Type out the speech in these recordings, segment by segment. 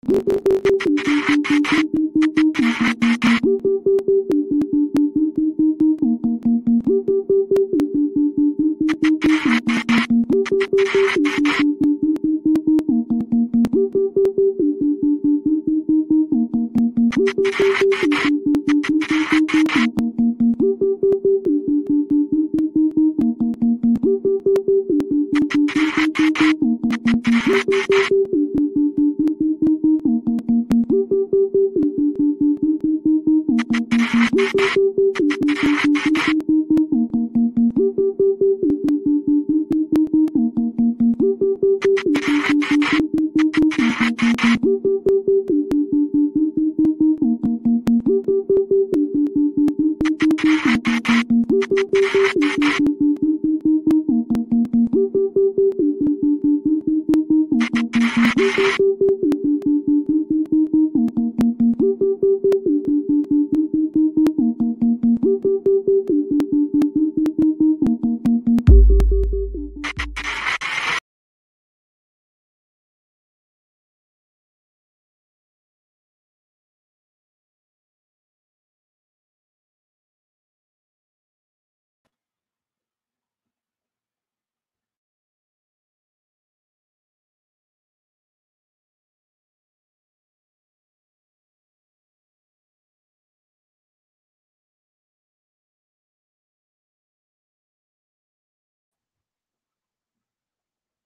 I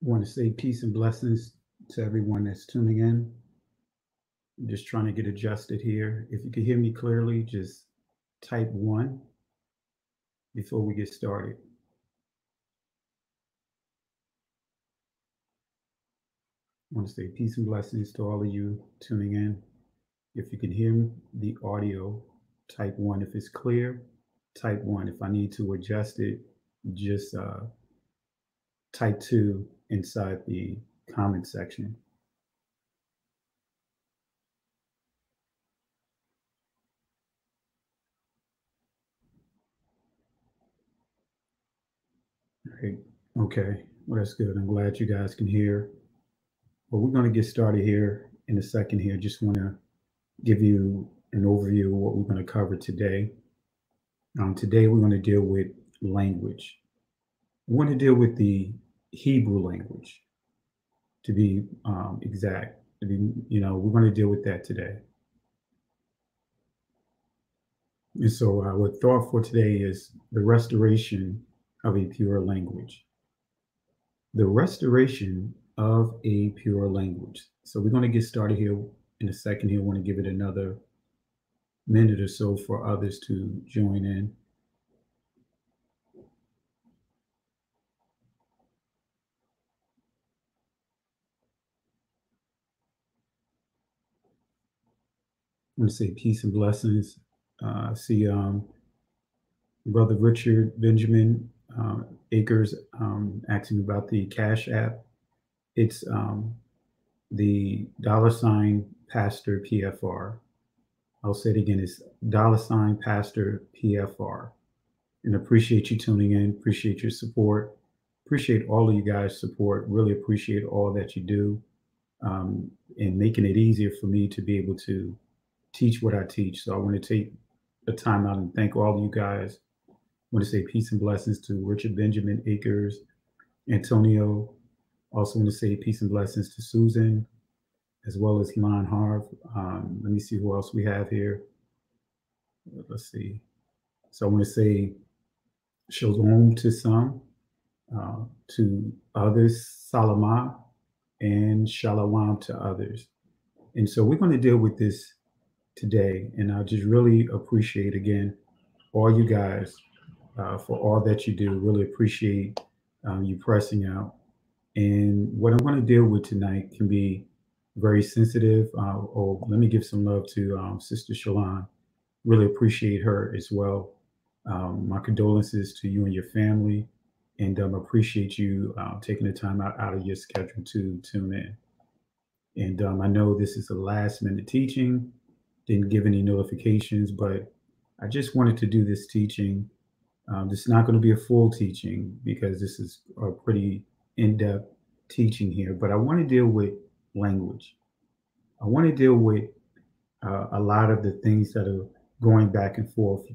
want to say peace and blessings to everyone that's tuning in. I'm just trying to get adjusted here. If you can hear me clearly, just type one before we get started. I want to say peace and blessings to all of you tuning in. If you can hear the audio, type one. If it's clear, type one. If I need to adjust it, just type two inside the comment section. Right. Okay. Well, that's good. I'm glad you guys can hear. Well, we're going to get started here in a second here. Just want to give you an overview of what we're going to cover today. Today, we're going to deal with language. We want to deal with the Hebrew language, to be exact. We're going to deal with that today. And so, our thought for today is the restoration of a pure language. The restoration of a pure language. So, we're going to get started here in a second. Here, I want to give it another minute or so for others to join in. I want to say peace and blessings. See Brother Richard Benjamin Akers asking about the Cash App. It's the $Pastor PFR. I'll say it again. It's $Pastor PFR. And appreciate you tuning in. Appreciate your support. Appreciate all of you guys' support. Really appreciate all that you do and making it easier for me to be able to teach what I teach. So I want to take the time out and thank all of you guys. I want to say peace and blessings to Richard Benjamin Akers, Antonio. Also want to say peace and blessings to Susan, as well as Lon Harv. Let me see who else we have here. Let's see. So I want to say shalom to some, to others, salama, and shalom to others. And so we're going to deal with this today. And I just really appreciate, again, all you guys for all that you do. Really appreciate you pressing out. And what I'm going to deal with tonight can be very sensitive. Let me give some love to Sister Shalon. Really appreciate her as well. My condolences to you and your family. And appreciate you taking the time out of your schedule to tune in. And I know this is a last minute teaching. Didn't give any notifications, but I just wanted to do this teaching. This is not going to be a full teaching because this is a pretty in-depth teaching here, but I want to deal with language. I want to deal with a lot of the things that are going back and forth.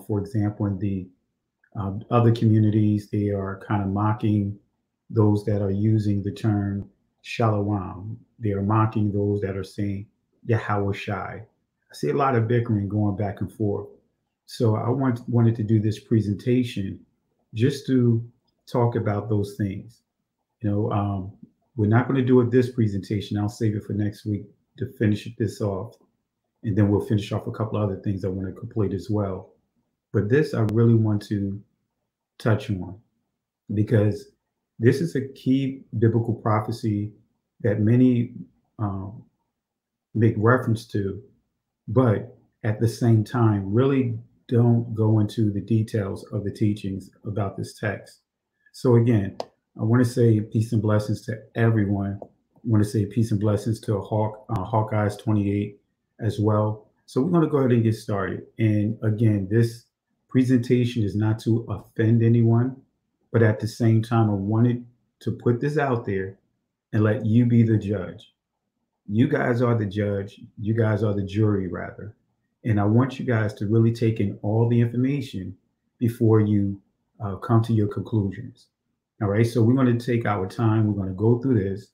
For example, in the other communities, they are kind of mocking those that are using the term shalom. They are mocking those that are saying Yahweh Shai. I see a lot of bickering going back and forth. So I wanted to do this presentation just to talk about those things. You know, we're not going to do it this presentation. I'll save it for next week to finish this off. And then we'll finish off a couple other things I want to complete as well. But this I really want to touch on because this is a key biblical prophecy that many um, make reference to, but at the same time, really don't go into the details of the teachings about this text. So, again, I want to say peace and blessings to everyone. I want to say peace and blessings to Hawkeyes 28 as well. So, we're going to go ahead and get started. And again, this presentation is not to offend anyone, but at the same time, I wanted to put this out there and let you be the judge. You guys are the judge. You guys are the jury, rather. And I want you guys to really take in all the information before you come to your conclusions. All right. So we're going to take our time. We're going to go through this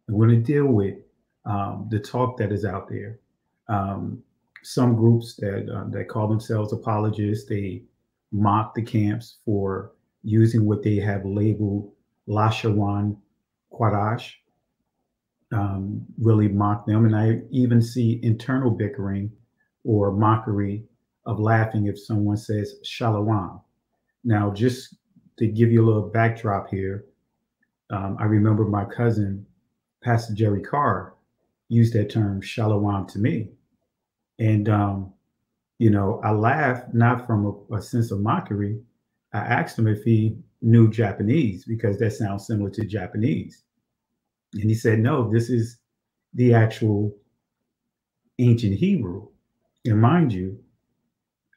and we're going to deal with the talk that is out there. Some groups that call themselves apologists, they mock the camps for using what they have labeled Lashawan Quadash, really mock them. And I even see internal bickering or mockery of laughing if someone says shalom. Now, just to give you a little backdrop here, I remember my cousin, Pastor Jerry Carr, used that term shalom to me. And, I laughed not from a sense of mockery. I asked him if he knew Japanese because that sounds similar to Japanese. And he said, no, this is the actual ancient Hebrew. And mind you,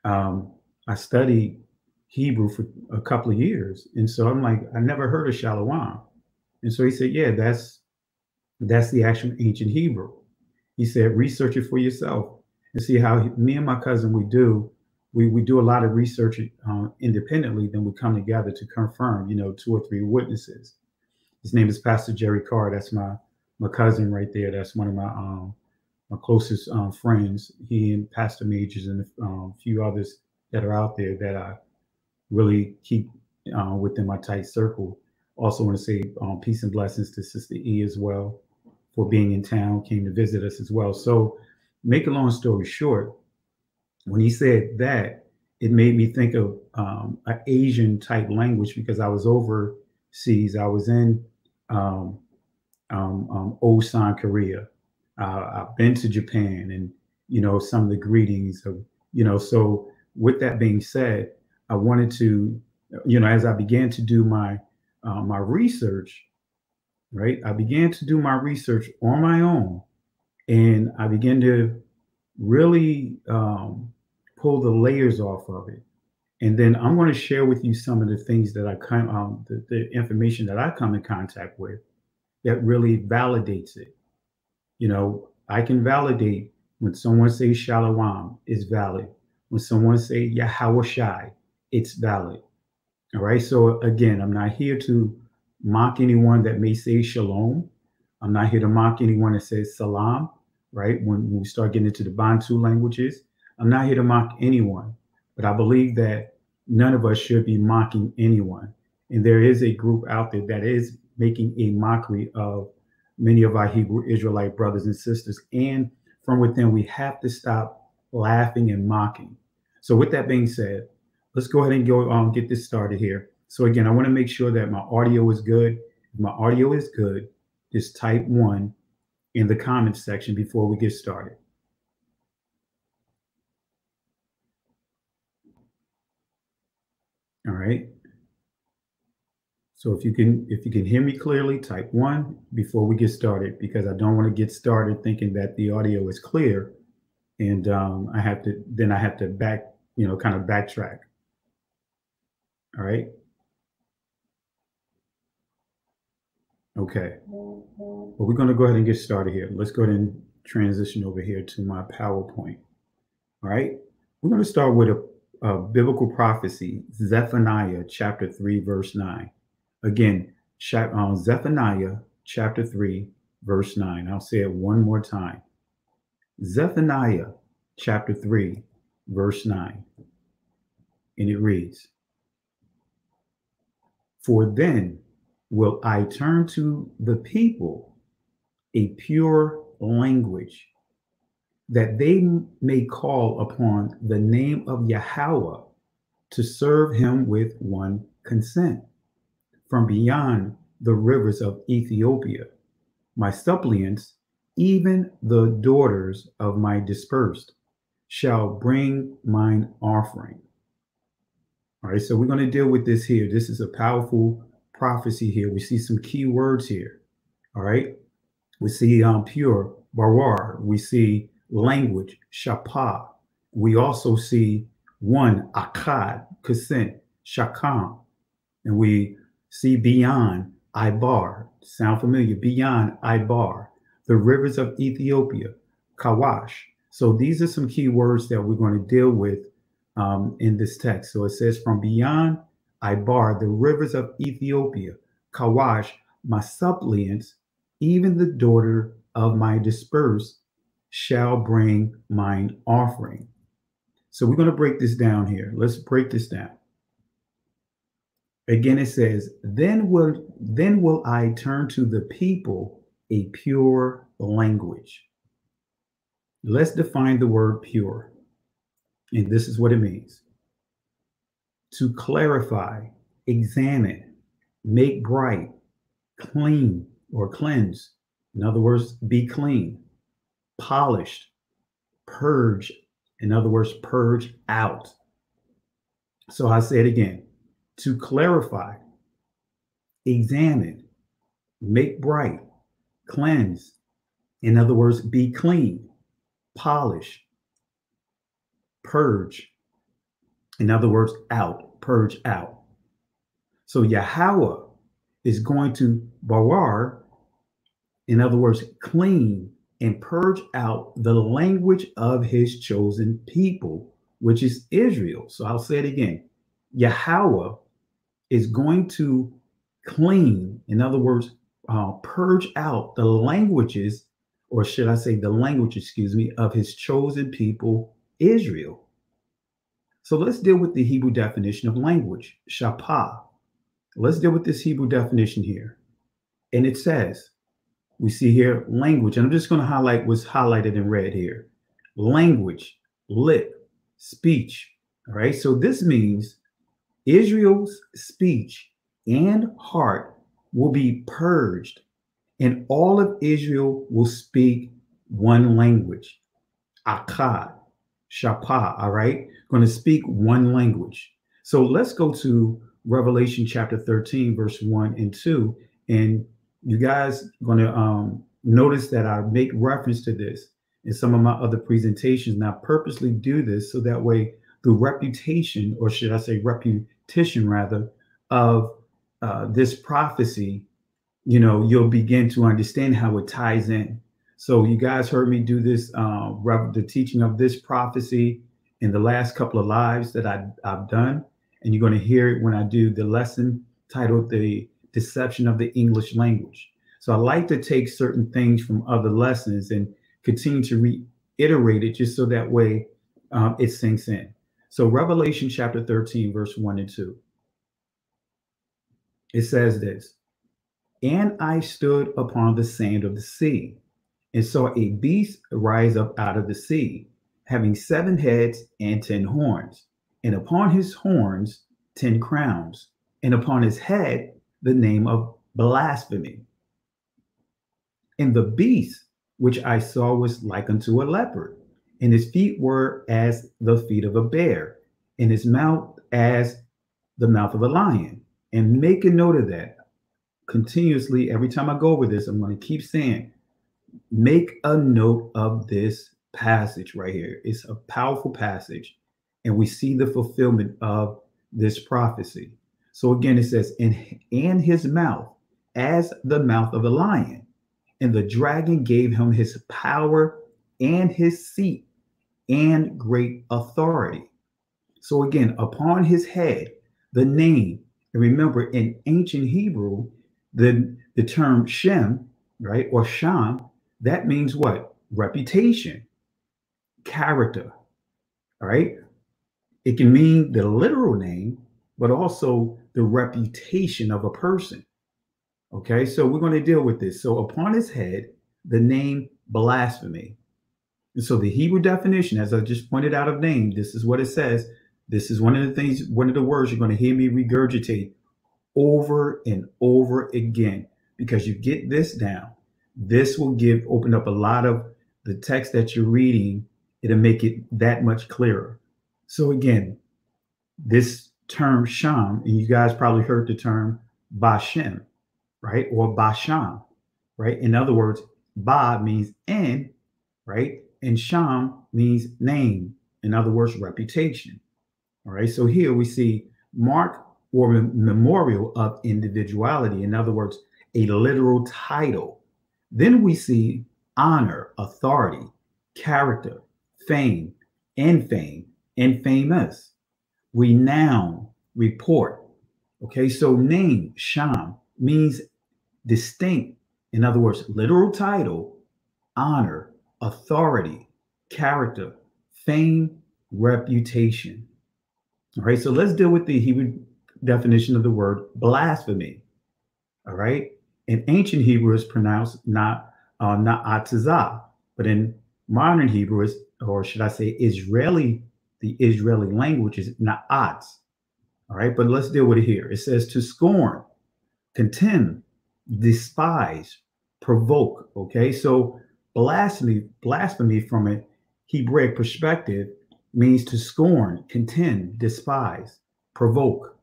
I studied Hebrew for a couple of years. And so I'm like, I never heard of Shalom. And so he said, yeah, that's the actual ancient Hebrew. He said, research it for yourself and see how me and my cousin, we do a lot of research independently. Then we come together to confirm, 2 or 3 witnesses. His name is Pastor Jerry Carr. That's my cousin right there. That's one of my closest friends. He and Pastor Majors and a few others that are out there that I really keep within my tight circle. Also want to say peace and blessings to Sister E as well for being in town, came to visit us as well. So make a long story short, when he said that, it made me think of an Asian type language because I was overseas. I was in Osan, Korea. I've been to Japan, and some of the greetings of So with that being said, I wanted to, as I began to do my research, right? I began to do my research on my own, and I began to really pull the layers off of it. And then I'm going to share with you some of the things that I come, the information that I come in contact with that really validates it. I can validate when someone says Shalom, it's valid. When someone say Yahweh Shai, it's valid. All right. So again, I'm not here to mock anyone that may say Shalom. I'm not here to mock anyone that says Salam. Right. When we start getting into the Bantu languages, I'm not here to mock anyone, but I believe that none of us should be mocking anyone. And there is a group out there that is making a mockery of many of our Hebrew Israelite brothers and sisters. And from within, we have to stop laughing and mocking. So with that being said, let's go ahead and go get this started here. So again, I want to make sure that my audio is good. If my audio is good, just type 1 in the comments section before we get started. All right. So if you can hear me clearly, type 1 before we get started, because I don't want to get started thinking that the audio is clear, and I have to kind of backtrack. All right. Okay. Well, we're going to go ahead and get started here. Let's go ahead and transition over here to my PowerPoint. All right. We're going to start with a biblical prophecy, Zephaniah chapter 3, verse 9. Again, Zephaniah chapter 3, verse 9. I'll say it one more time. Zephaniah chapter 3, verse 9. And it reads, "For then will I turn to the people a pure language, that they may call upon the name of Yahweh to serve him with one consent. From beyond the rivers of Ethiopia, my suppliants, even the daughters of my dispersed, shall bring mine offering." All right, so we're going to deal with this here. This is a powerful prophecy here. We see some key words here. All right, we see pure, barar. We see language, shapah. We also see one, akkad, consent, shakam. And we see beyond, ibar. Sound familiar? Beyond, ibar. The rivers of Ethiopia, kawash. So these are some key words that we're going to deal with in this text. So it says, from beyond Ibar, the rivers of Ethiopia, Kawash, my suppliants, even the daughter of my dispersed, shall bring mine offering. So we're going to break this down here. Let's break this down. Again, it says, then will I turn to the people a pure language. Let's define the word pure. And this is what it means: to clarify, examine, make bright, clean or cleanse. In other words, be clean, polished, purge. In other words, purge out. So I say it again: to clarify, examine, make bright, cleanse. In other words, be clean, polish, purge. In other words, out, purge out. So Yahweh is going to barar, in other words, clean and purge out the language of his chosen people, which is Israel. So I'll say it again. Yahweh is going to clean, in other words, purge out the languages, or should I say the language, of his chosen people, Israel. So let's deal with the Hebrew definition of language, shapah. Let's deal with this Hebrew definition here. And it says, we see here language, and I'm just going to highlight what's highlighted in red here. Language, lip, speech. All right. So this means Israel's speech and heart will be purged, and all of Israel will speak one language, akkad, shapah. All right. Going to speak one language. So let's go to Revelation chapter 13, verse 1 and 2. And you guys are going to notice that I make reference to this in some of my other presentations. And I purposely do this so that way the reputation, or should I say repetition rather, of this prophecy, you'll begin to understand how it ties in. So you guys heard me do this, the teaching of this prophecy in the last couple of lives that I've done. And you're going to hear it when I do the lesson titled The Deception of the English Language. So I like to take certain things from other lessons and continue to reiterate it just so that way it sinks in. So Revelation chapter 13, verse 1 and 2. It says this: "And I stood upon the sand of the sea, and saw a beast rise up out of the sea, having 7 heads and 10 horns, and upon his horns 10 crowns, and upon his head the name of blasphemy. And the beast which I saw was like unto a leopard, and his feet were as the feet of a bear, and his mouth as the mouth of a lion." And make a note of that continuously. Every time I go over this, I'm going to keep saying, make a note of this passage right here. It's a powerful passage, and we see the fulfillment of this prophecy. So again, it says, and his mouth as the mouth of a lion, and the dragon gave him his power and his seat and great authority. So again, upon his head, the name, and remember in ancient Hebrew, the term Shem, right, or Sham, that means what? Reputation, character, all right? It can mean the literal name, but also the reputation of a person. Okay, so we're going to deal with this. So upon his head, the name blasphemy. And so the Hebrew definition, as I just pointed out of name, this is what it says. This is one of the things, one of the words you're going to hear me regurgitate over and over again, because you get this down. This will open up a lot of the text that you're reading. It'll make it that much clearer. So again, this term Sham, and you guys probably heard the term Bashem, right? Or Basham, right? In other words, Ba means in, right? And Sham means name. In other words, reputation. All right. So here we see mark or memorial of individuality. In other words, a literal title. Then we see honor, authority, character, fame, and famous, renown, report. Okay. So name, Sham, means distinct. In other words, literal title, honor, authority, character, fame, reputation. All right, so let's deal with the Hebrew definition of the word blasphemy. All right, in ancient Hebrew, it's pronounced na'atazah, but in modern Hebrew, or should I say Israeli, the Israeli language is na'at. All right, but let's deal with it here. It says to scorn, contemn, despise, provoke. Okay, so blasphemy from a Hebraic perspective means to scorn, contemn, despise, provoke.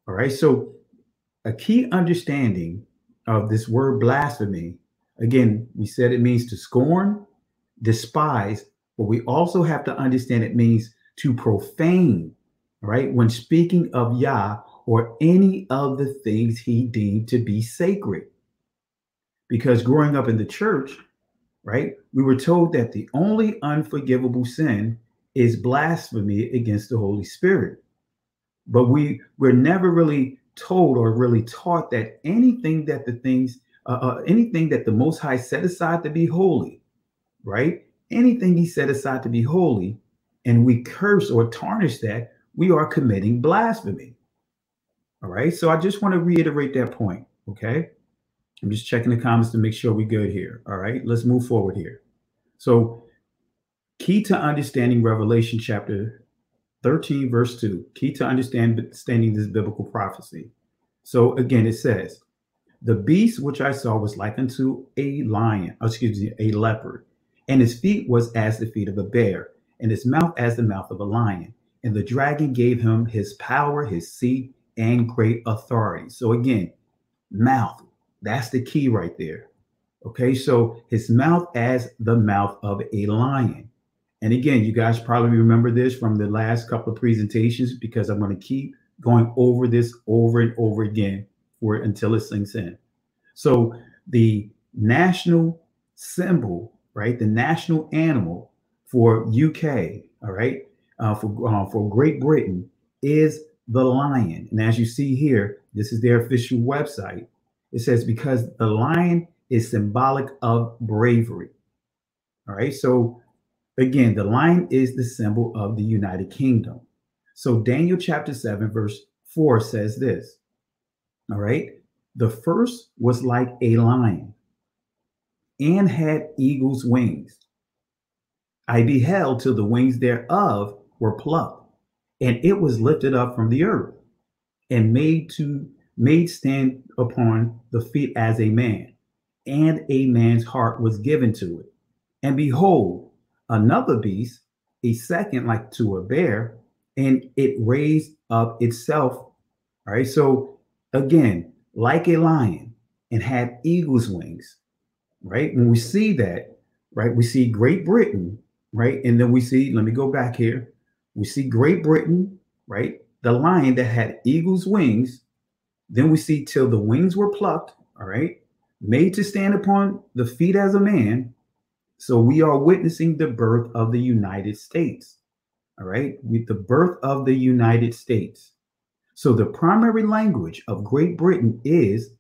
All right, so a key understanding of this word blasphemy, again, we said it means to scorn, despise, but we also have to understand it means to profane, right? When speaking of Yah or any of the things he deemed to be sacred. Because growing up in the church, right, we were told that the only unforgivable sin is blasphemy against the Holy Spirit. But we're never really told or really taught that anything that anything that the Most High set aside to be holy, right? Anything he set aside to be holy, and we curse or tarnish that, we are committing blasphemy. All right. So I just want to reiterate that point. Okay. I'm just checking the comments to make sure we're good here. All right. Let's move forward here. So key to understanding Revelation chapter 13, verse 2, key to understanding this biblical prophecy. So again, it says, the beast which I saw was like unto a lion, a leopard, and his feet was as the feet of a bear, and his mouth as the mouth of a lion. And the dragon gave him his power, his seat, and great authority. So again, mouth, that's the key right there. Okay, so his mouth as the mouth of a lion. And again, you guys probably remember this from the last couple of presentations, because I'm going to keep going over this over and over again until it sinks in. So the national symbol, right, the national animal for UK, all right, for Great Britain is the lion. And as you see here, this is their official website. It says, because the lion is symbolic of bravery. All right, so again, the lion is the symbol of the United Kingdom. So Daniel chapter 7, verse 4 says this. All right. The first was like a lion and had eagle's wings. I beheld till the wings thereof were plucked, and it was lifted up from the earth and made stand upon the feet as a man, and a man's heart was given to it. And behold, another beast, a second like to a bear, and it raised up itself. All right. So again, like a lion and had eagle's wings, right? When we see that, right, we see Great Britain, right? And then we see, let me go back here. We see Great Britain, right? The lion that had eagle's wings. Then we see till the wings were plucked, all right, made to stand upon the feet as a man, So we are witnessing the birth of the United States. All right, with the birth of the United States. So the primary language of Great Britain is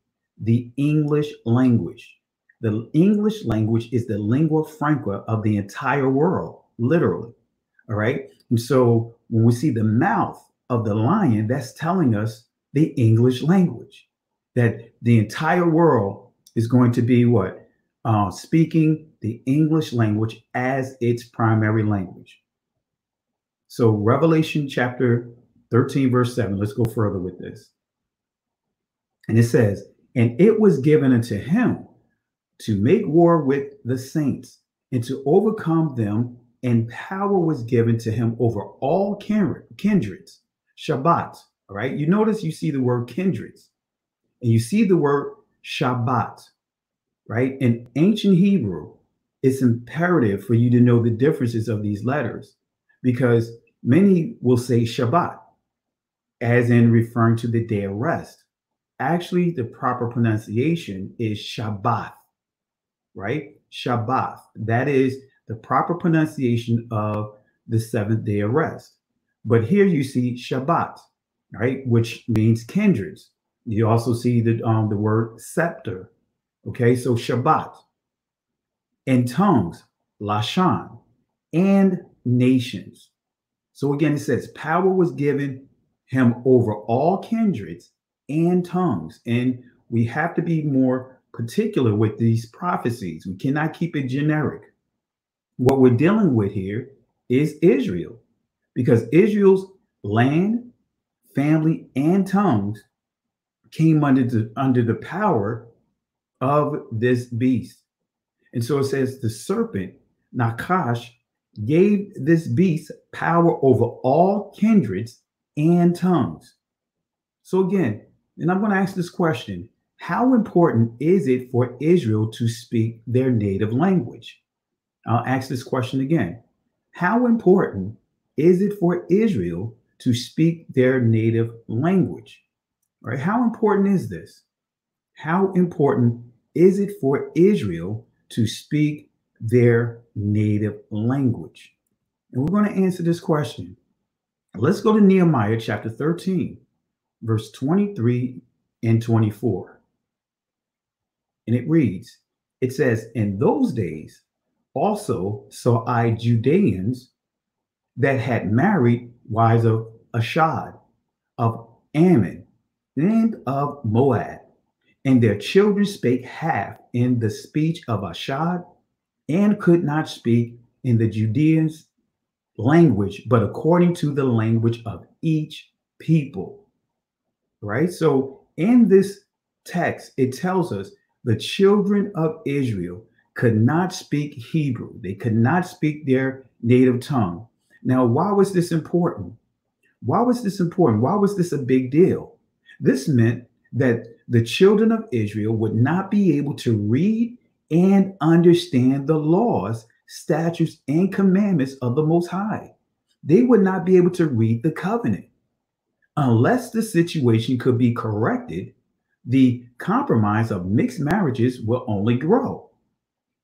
the English language. The English language is the lingua franca of the entire world, literally. All right. And so when we see the mouth of the lion, that's telling us the English language, that the entire world is going to be what? Speaking the English language as its primary language. So Revelation chapter 13, verse 7, let's go further with this. And it says, and it was given unto him to make war with the saints and to overcome them, and power was given to him over all kindreds, Shabbat. All right. You notice you see the word kindreds and you see the word Shabbat, right? In ancient Hebrew, it's imperative for you to know the differences of these letters, because many will say Shabbat, as in referring to the day of rest. Actually, the proper pronunciation is Shabbat, right? Shabbat. That is the proper pronunciation of the seventh day of rest. But here you see Shabbat, right, which means kindreds. You also see the word scepter. Okay, so Shabbat. And tongues, Lashan, and nations. So again, it says power was given him over all kindreds and tongues. And we have to be more particular with these prophecies. We cannot keep it generic. What we're dealing with here is Israel, because Israel's land, family, and tongues came under the power of this beast. And so it says the serpent, Nakash, gave this beast power over all kindreds and tongues. So again, and I'm going to ask this question: how important is it for Israel to speak their native language? I'll ask this question again. How important is it for Israel to speak their native language? All right, how important is this? How important is it for Israel to speak their native language? And we're going to answer this question. Let's go to Nehemiah chapter 13, verse 23 and 24. And it reads, it says, in those days also saw I Judeans that had married wives of Ashad, of Ammon, and of Moab, and their children spake half in the speech of Ashad, and could not speak in the Judeans' language, but according to the language of each people. Right? So in this text, it tells us the children of Israel could not speak Hebrew. They could not speak their native tongue. Now, why was this important? Why was this important? Why was this a big deal? This meant that the children of Israel would not be able to read and understand the laws, statutes, and commandments of the Most High. They would not be able to read the covenant. Unless the situation could be corrected, the compromise of mixed marriages will only grow.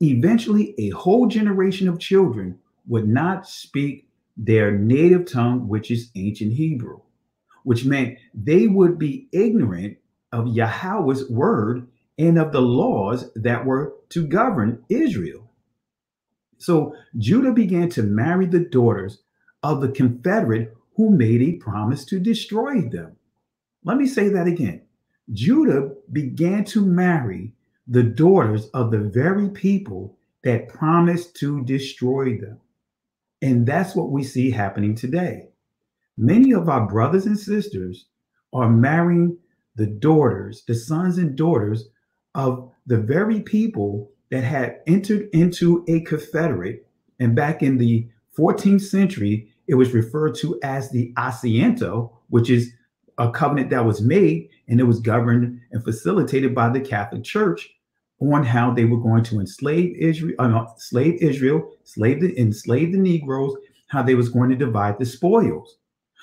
Eventually, a whole generation of children would not speak their native tongue, which is ancient Hebrew, which meant they would be ignorant of Yahweh's word and of the laws that were to govern Israel. So Judah began to marry the daughters of the confederate who made a promise to destroy them. Let me say that again. Judah began to marry the daughters of the very people that promised to destroy them. And that's what we see happening today. Many of our brothers and sisters are marrying the daughters, the sons and daughters of the very people that had entered into a confederate. And back in the 14th century, it was referred to as the Asiento, which is a covenant that was made, and it was governed and facilitated by the Catholic Church on how they were going to enslave Israel, enslave the Negroes, how they was going to divide the spoils.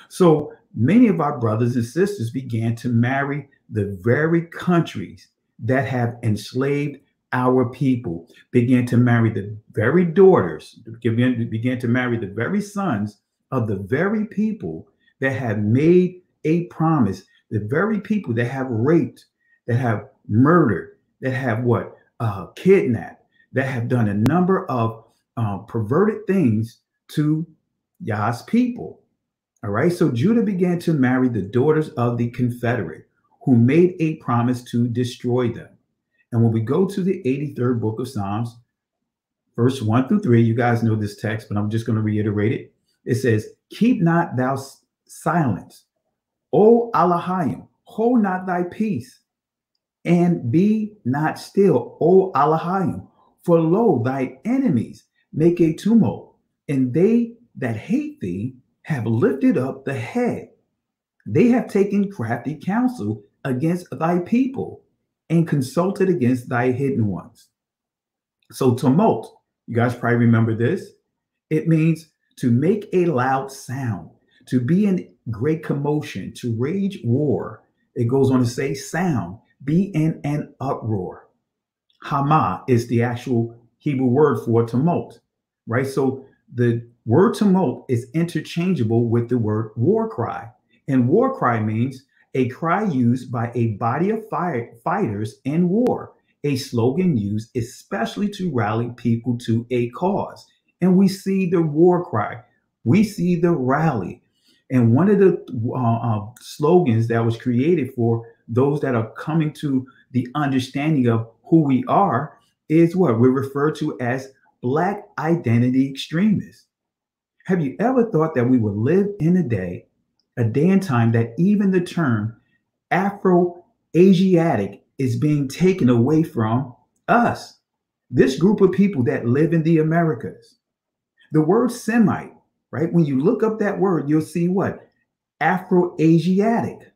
So many of our brothers and sisters began to marry the very countries that have enslaved our people, began to marry the very daughters, began to marry the very sons of the very people that have made a promise, the very people that have raped, that have murdered, that have what? Kidnapped, that have done a number of perverted things to Yah's people. All right. So Judah began to marry the daughters of the Confederate who made a promise to destroy them. And when we go to the 83rd book of Psalms, verse 1 through 3, you guys know this text, but I'm just going to reiterate it. It says, keep not thou silence, O Elohim, hold not thy peace, and be not still, O Elohim, for lo, thy enemies make a tumult, and they that hate thee have lifted up the head. They have taken crafty counsel against thy people and consulted against thy hidden ones. So tumult, you guys probably remember this. It means to make a loud sound, to be in great commotion, to rage war. It goes on to say sound, be in an uproar. Hama is the actual Hebrew word for tumult, right? So the word tumult is interchangeable with the word war cry. And war cry means a cry used by a body of fighters in war, a slogan used especially to rally people to a cause. And we see the war cry, we see the rally. And one of the slogans that was created for those that are coming to the understanding of who we are is what we refer to as Black identity extremists. Have you ever thought that we would live in a day and time that even the term Afro-Asiatic is being taken away from us, this group of people that live in the Americas? The word Semite, right? When you look up that word, you'll see what? Afro-Asiatic.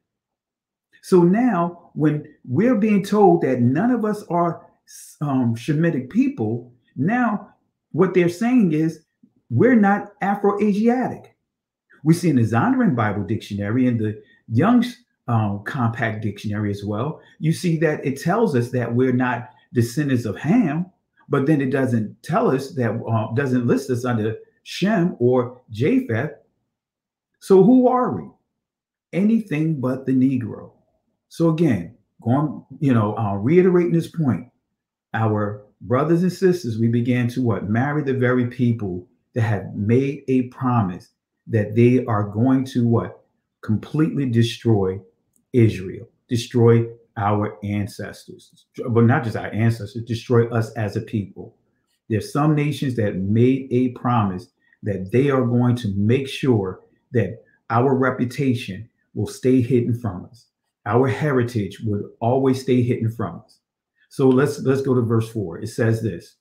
So now when we're being told that none of us are Shemitic people, now what they're saying is we're not Afro-Asiatic. We see in the Zondervan Bible Dictionary and the Young's Compact Dictionary as well, you see that it tells us that we're not descendants of Ham, but then it doesn't tell us that, doesn't list us under Shem or Japheth. So who are we? Anything but the Negro. So again, reiterating this point, our brothers and sisters, we began to what? Marry the very people that have made a promise that they are going to what? Completely destroy Israel, destroy our ancestors, but not just our ancestors, destroy us as a people. There's some nations that made a promise that they are going to make sure that our reputation will stay hidden from us. Our heritage will always stay hidden from us. So let's go to verse 4. It says this.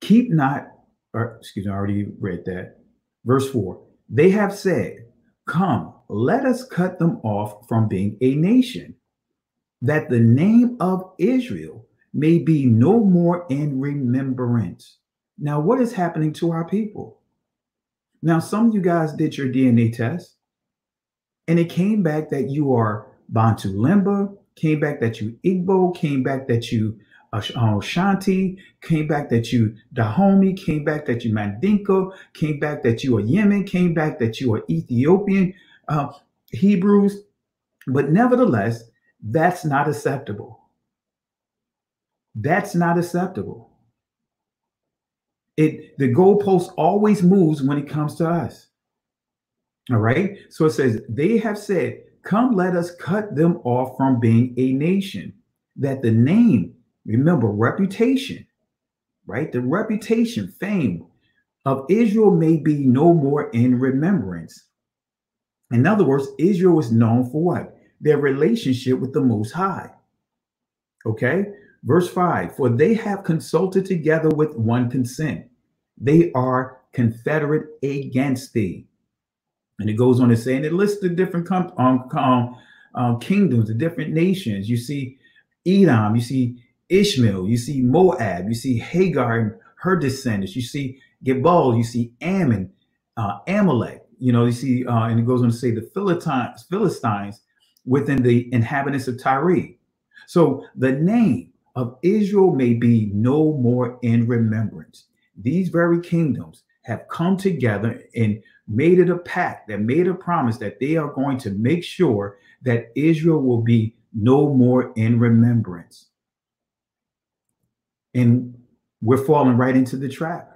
Keep not, or excuse me, I already read that. Verse 4. They have said, come, let us cut them off from being a nation, that the name of Israel may be no more in remembrance. Now, what is happening to our people? Now, some of you guys did your DNA test, and it came back that you are Bantu Limba, came back that you Igbo, came back that you Shanti, came back that you Dahomey, came back that you Mandinka, came back that you are Yemen, came back that you are Ethiopian, Hebrews. But nevertheless, that's not acceptable. That's not acceptable. The goalpost always moves when it comes to us. All right. So it says, they have said, come, let us cut them off from being a nation, that the name, remember, reputation, right? The reputation, fame of Israel may be no more in remembrance. In other words, Israel was known for what? Their relationship with the Most High. Okay. Verse 5, for they have consulted together with one consent. They are confederate against thee. And it goes on to say, and it lists the different kingdoms, the different nations. You see Edom, you see Ishmael, you see Moab, you see Hagar and her descendants, you see Gebal, you see Ammon, Amalek, you see, and it goes on to say the Philistines within the inhabitants of Tyre. So the name of Israel may be no more in remembrance. These very kingdoms have come together and made it a pact, that made a promise that they are going to make sure that Israel will be no more in remembrance. And we're falling right into the trap.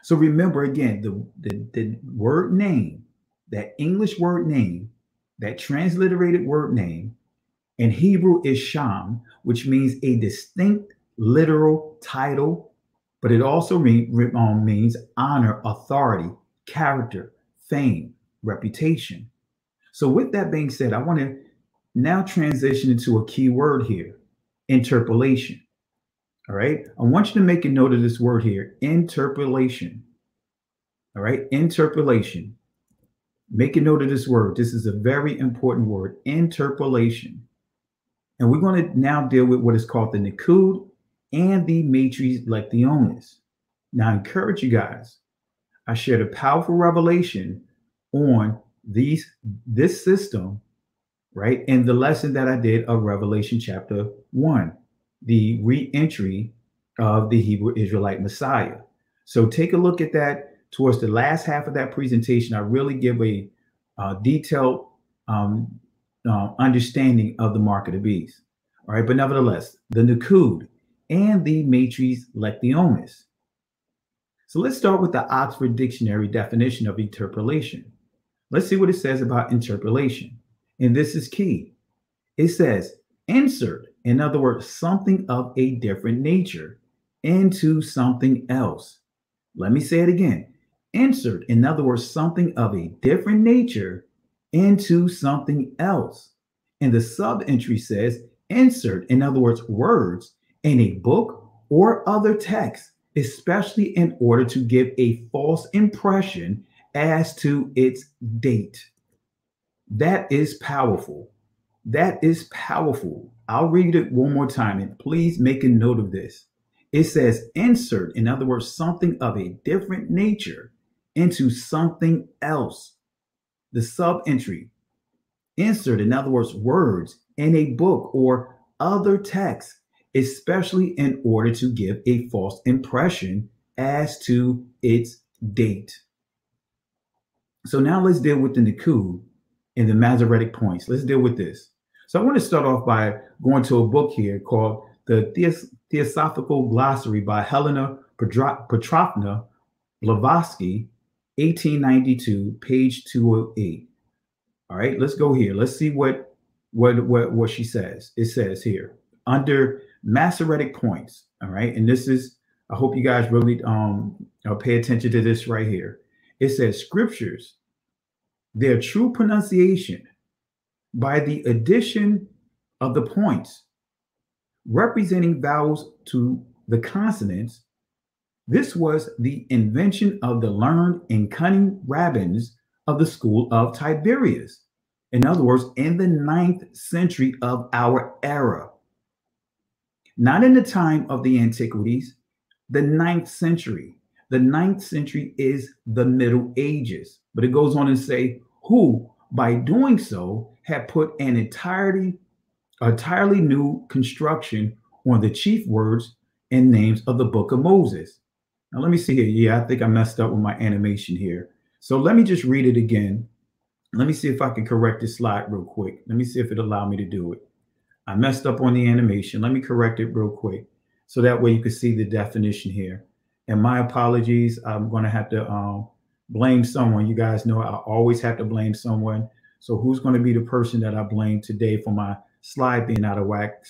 So remember again, the word name, that English word name, that transliterated word name, in Hebrew is Sham, which means a distinct literal title, but it also means honor, authority, character, fame, reputation. So with that being said, I want to now transition into a key word here, interpolation. All right. I want you to make a note of this word here, interpolation. All right. Interpolation. Make a note of this word. This is a very important word, interpolation. And we're going to now deal with what is called the Nikud and the Matres Lectionis. Now, I encourage you guys. I shared a powerful revelation on this system, right? In the lesson that I did of Revelation chapter 1, the re-entry of the Hebrew Israelite Messiah. So take a look at that. Towards the last half of that presentation, I really give a detailed understanding of the mark of the beast. All right, but nevertheless, the Nikud and the Matres Lectionis. So let's start with the Oxford Dictionary definition of interpolation. Let's see what it says about interpolation. And this is key. It says, insert, in other words, something of a different nature into something else. Let me say it again. Insert, in other words, something of a different nature into something else. And the sub-entry says, insert, in other words, words in a book or other text, especially in order to give a false impression as to its date. That is powerful. That is powerful. I'll read it one more time, and please make a note of this. It says, insert, in other words, something of a different nature into something else. The sub-entry, insert, in other words, words in a book or other text, especially in order to give a false impression as to its date. So now let's deal with the Nikud and the Masoretic points. Let's deal with this. So I want to start off by going to a book here called The Theosophical Glossary by Helena Petrovna Blavatsky, 1892, page 208. All right, let's go here. Let's see what she says. It says here, under Masoretic points, all right, and this is, I hope you guys really pay attention to this right here. It says, scriptures, their true pronunciation by the addition of the points representing vowels to the consonants. This was the invention of the learned and cunning rabbins of the school of Tiberius. In other words, in the 9th century of our era. Not in the time of the antiquities, the 9th century. The 9th century is the Middle Ages. But it goes on to say, who, by doing so, had put an entirely new construction on the chief words and names of the Book of Moses. Now, let me see here. Yeah, I think I messed up with my animation here. So let me just read it again. Let me see if I can correct this slide real quick. Let me see if it'll allow me to do it. I messed up on the animation. Let me correct it real quick. So that way you can see the definition here. And my apologies. I'm going to have to blame someone. You guys know I always have to blame someone. So who's going to be the person that I blame today for my slide being out of whack?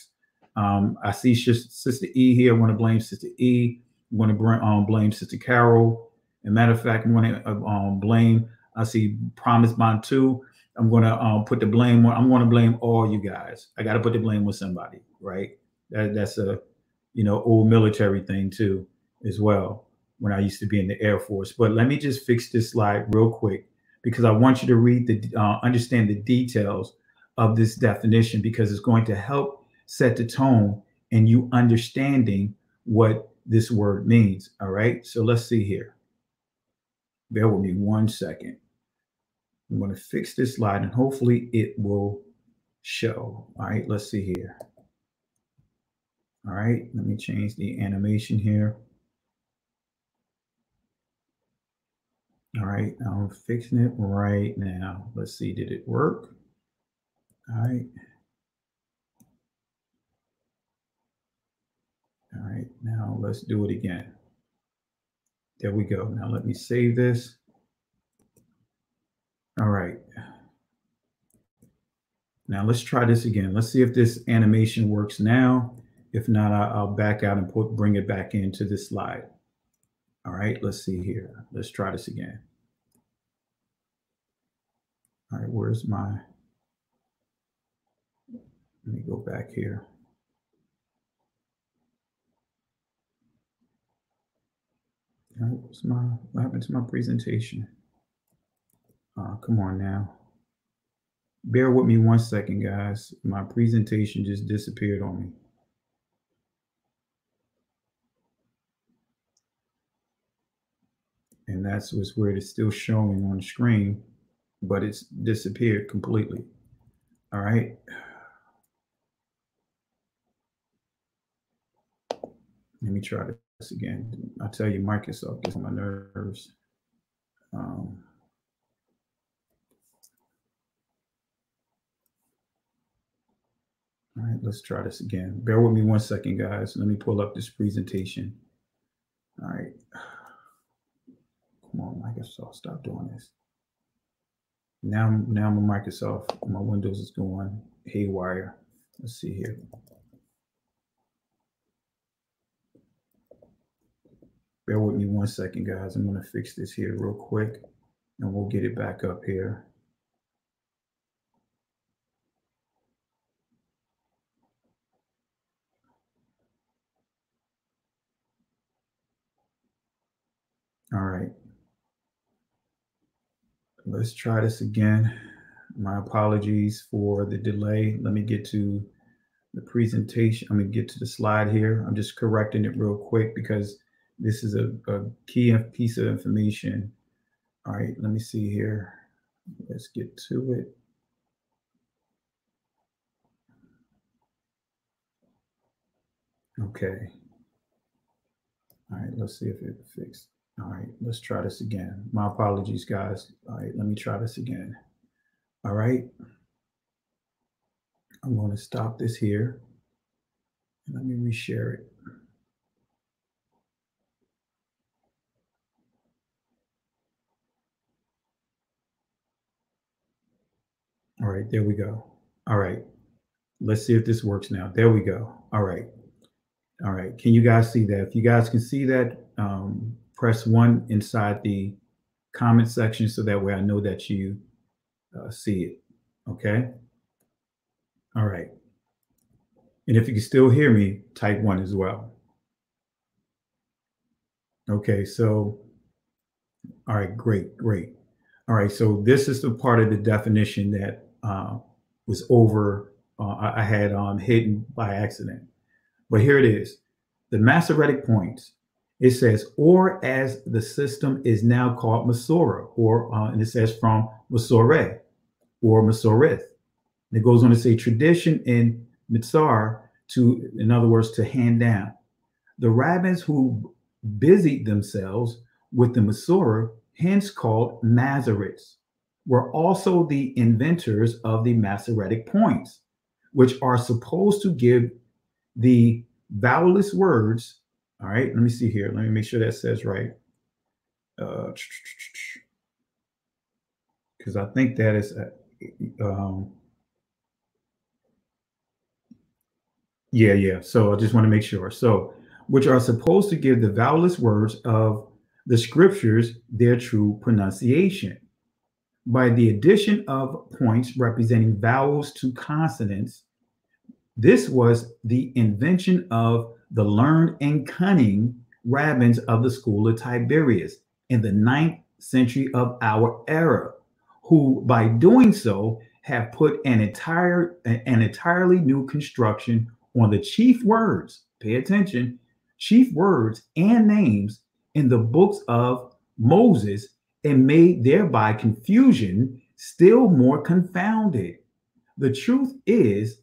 I see Sister E here. I want to blame Sister E. I want to blame Sister Carol. As a matter of fact, I want to blame, I see Promise Bond 2. I'm going to put the blame on, I'm going to blame all you guys. I got to put the blame with somebody, right? That's a, old military thing too, as well, when I used to be in the Air Force. But let me just fix this slide real quick, because I want you to read understand the details of this definition, because it's going to help set the tone and you understanding what this word means. All right. So let's see here. Bear with me 1 second. I'm going to fix this slide and hopefully it will show. All right. Let's see here. All right, let me change the animation here. All right, I'm fixing it right now. Let's see, did it work? All right. All right, now let's do it again. There we go. Now let me save this. All right. Now let's try this again. Let's see if this animation works now. If not, I'll back out and bring it back into this slide. All right, let's see here. Let's try this again. All right, where's my, let me go back here. All right, what happened to my presentation? Come on now. Bear with me 1 second, guys. My presentation just disappeared on me. And that's what's where it's still showing on the screen, but it's disappeared completely. All right. Let me try this again. I tell you, Microsoft gets on my nerves. All right, let's try this again. Bear with me 1 second, guys. Let me pull up this presentation. All right. Come on, Microsoft, stop doing this. Now my Microsoft, my Windows is going haywire. Let's see here. Bear with me 1 second, guys. I'm going to fix this here real quick, and we'll get it back up here. All right. Let's try this again. My apologies for the delay. Let me get to the presentation. I'm going to get to the slide here. I'm just correcting it real quick because this is a key piece of information. All right, let me see here. Let's get to it. Okay. All right, let's see if it fixed. All right, let's try this again. My apologies, guys. All right, let me try this again. All right. I'm going to stop this here. And let me reshare it. All right, there we go. All right, let's see if this works now. There we go. All right. All right, can you guys see that? If you guys can see that, press 1 inside the comment section so that way I know that you see it. Okay. All right. And if you can still hear me, type 1 as well. Okay, so, all right, great. All right, so this is the part of the definition that was over, I had hidden by accident. But here it is. The Masoretic points. It says, or as the system is now called Masorah, or and it says from Masoreh or Masoreth. And it goes on to say tradition in Mitzar, to, in other words, to hand down. The rabbins who busied themselves with the Masorah, hence called Masoretes, were also the inventors of the Masoretic points, which are supposed to give the vowelless words. All right, let me see here. Let me make sure that says right. Because I think that is, yeah. So I just want to make sure. So, which are supposed to give the vowelless words of the scriptures their true pronunciation by the addition of points representing vowels to consonants. This was the invention of the learned and cunning rabbins of the school of Tiberias in the 9th century of our era, who by doing so have put an entirely new construction on the chief words, pay attention, chief words and names in the books of Moses, and made thereby confusion still more confounded. The truth is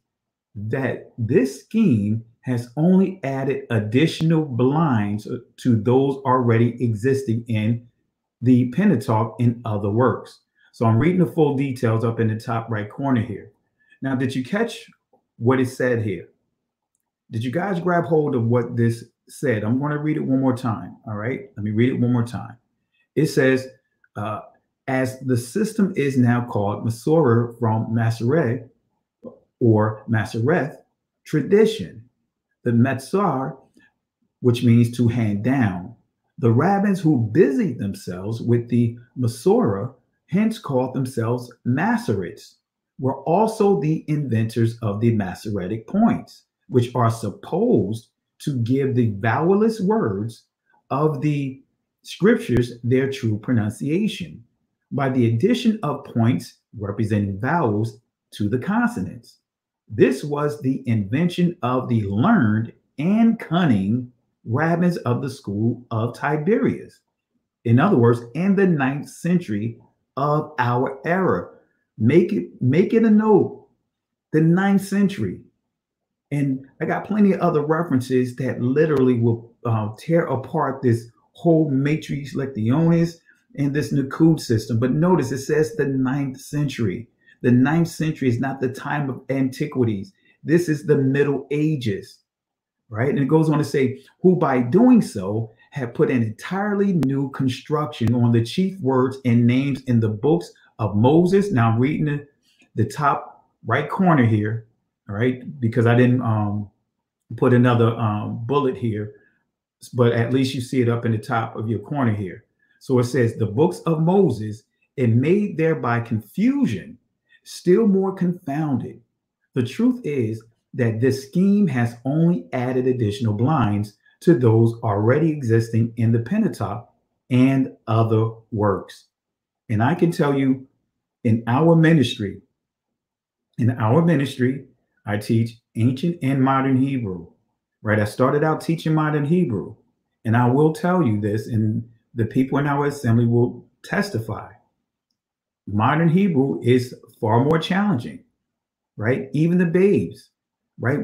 that this scheme has only added additional blinds to those already existing in the Pentateuch and other works. So I'm reading the full details up in the top right corner here. Now, did you catch what it said here? Did you guys grab hold of what this said? I'm going to read it one more time. All right. Let me read it one more time. It says, as the system is now called Masorah from Masoreh or Masoreth tradition, the Metzar, which means to hand down, the rabbins who busied themselves with the Masorah, hence called themselves Masoretes, were also the inventors of the Masoretic points, which are supposed to give the vowelless words of the scriptures their true pronunciation by the addition of points representing vowels to the consonants. This was the invention of the learned and cunning rabbins of the school of Tiberias. In other words, in the 9th century of our era. Make it a note, the 9th century. And I got plenty of other references that literally will tear apart this whole Matrix Lectionis and this Nakud system. But notice it says the 9th century. The 9th century is not the time of antiquities. This is the Middle Ages, right? And it goes on to say, who by doing so have put an entirely new construction on the chief words and names in the books of Moses. Now I'm reading the top right corner here, all right, because I didn't put another bullet here, but at least you see it up in the top of your corner here. So it says the books of Moses, and made thereby confusion still more confounded. The truth is that this scheme has only added additional blinds to those already existing in the Pentateuch and other works. And I can tell you, in our ministry, I teach ancient and modern Hebrew, right? I started out teaching modern Hebrew, and I will tell you this, and the people in our assembly will testify. Modern Hebrew is far more challenging, right? Even the babes, right?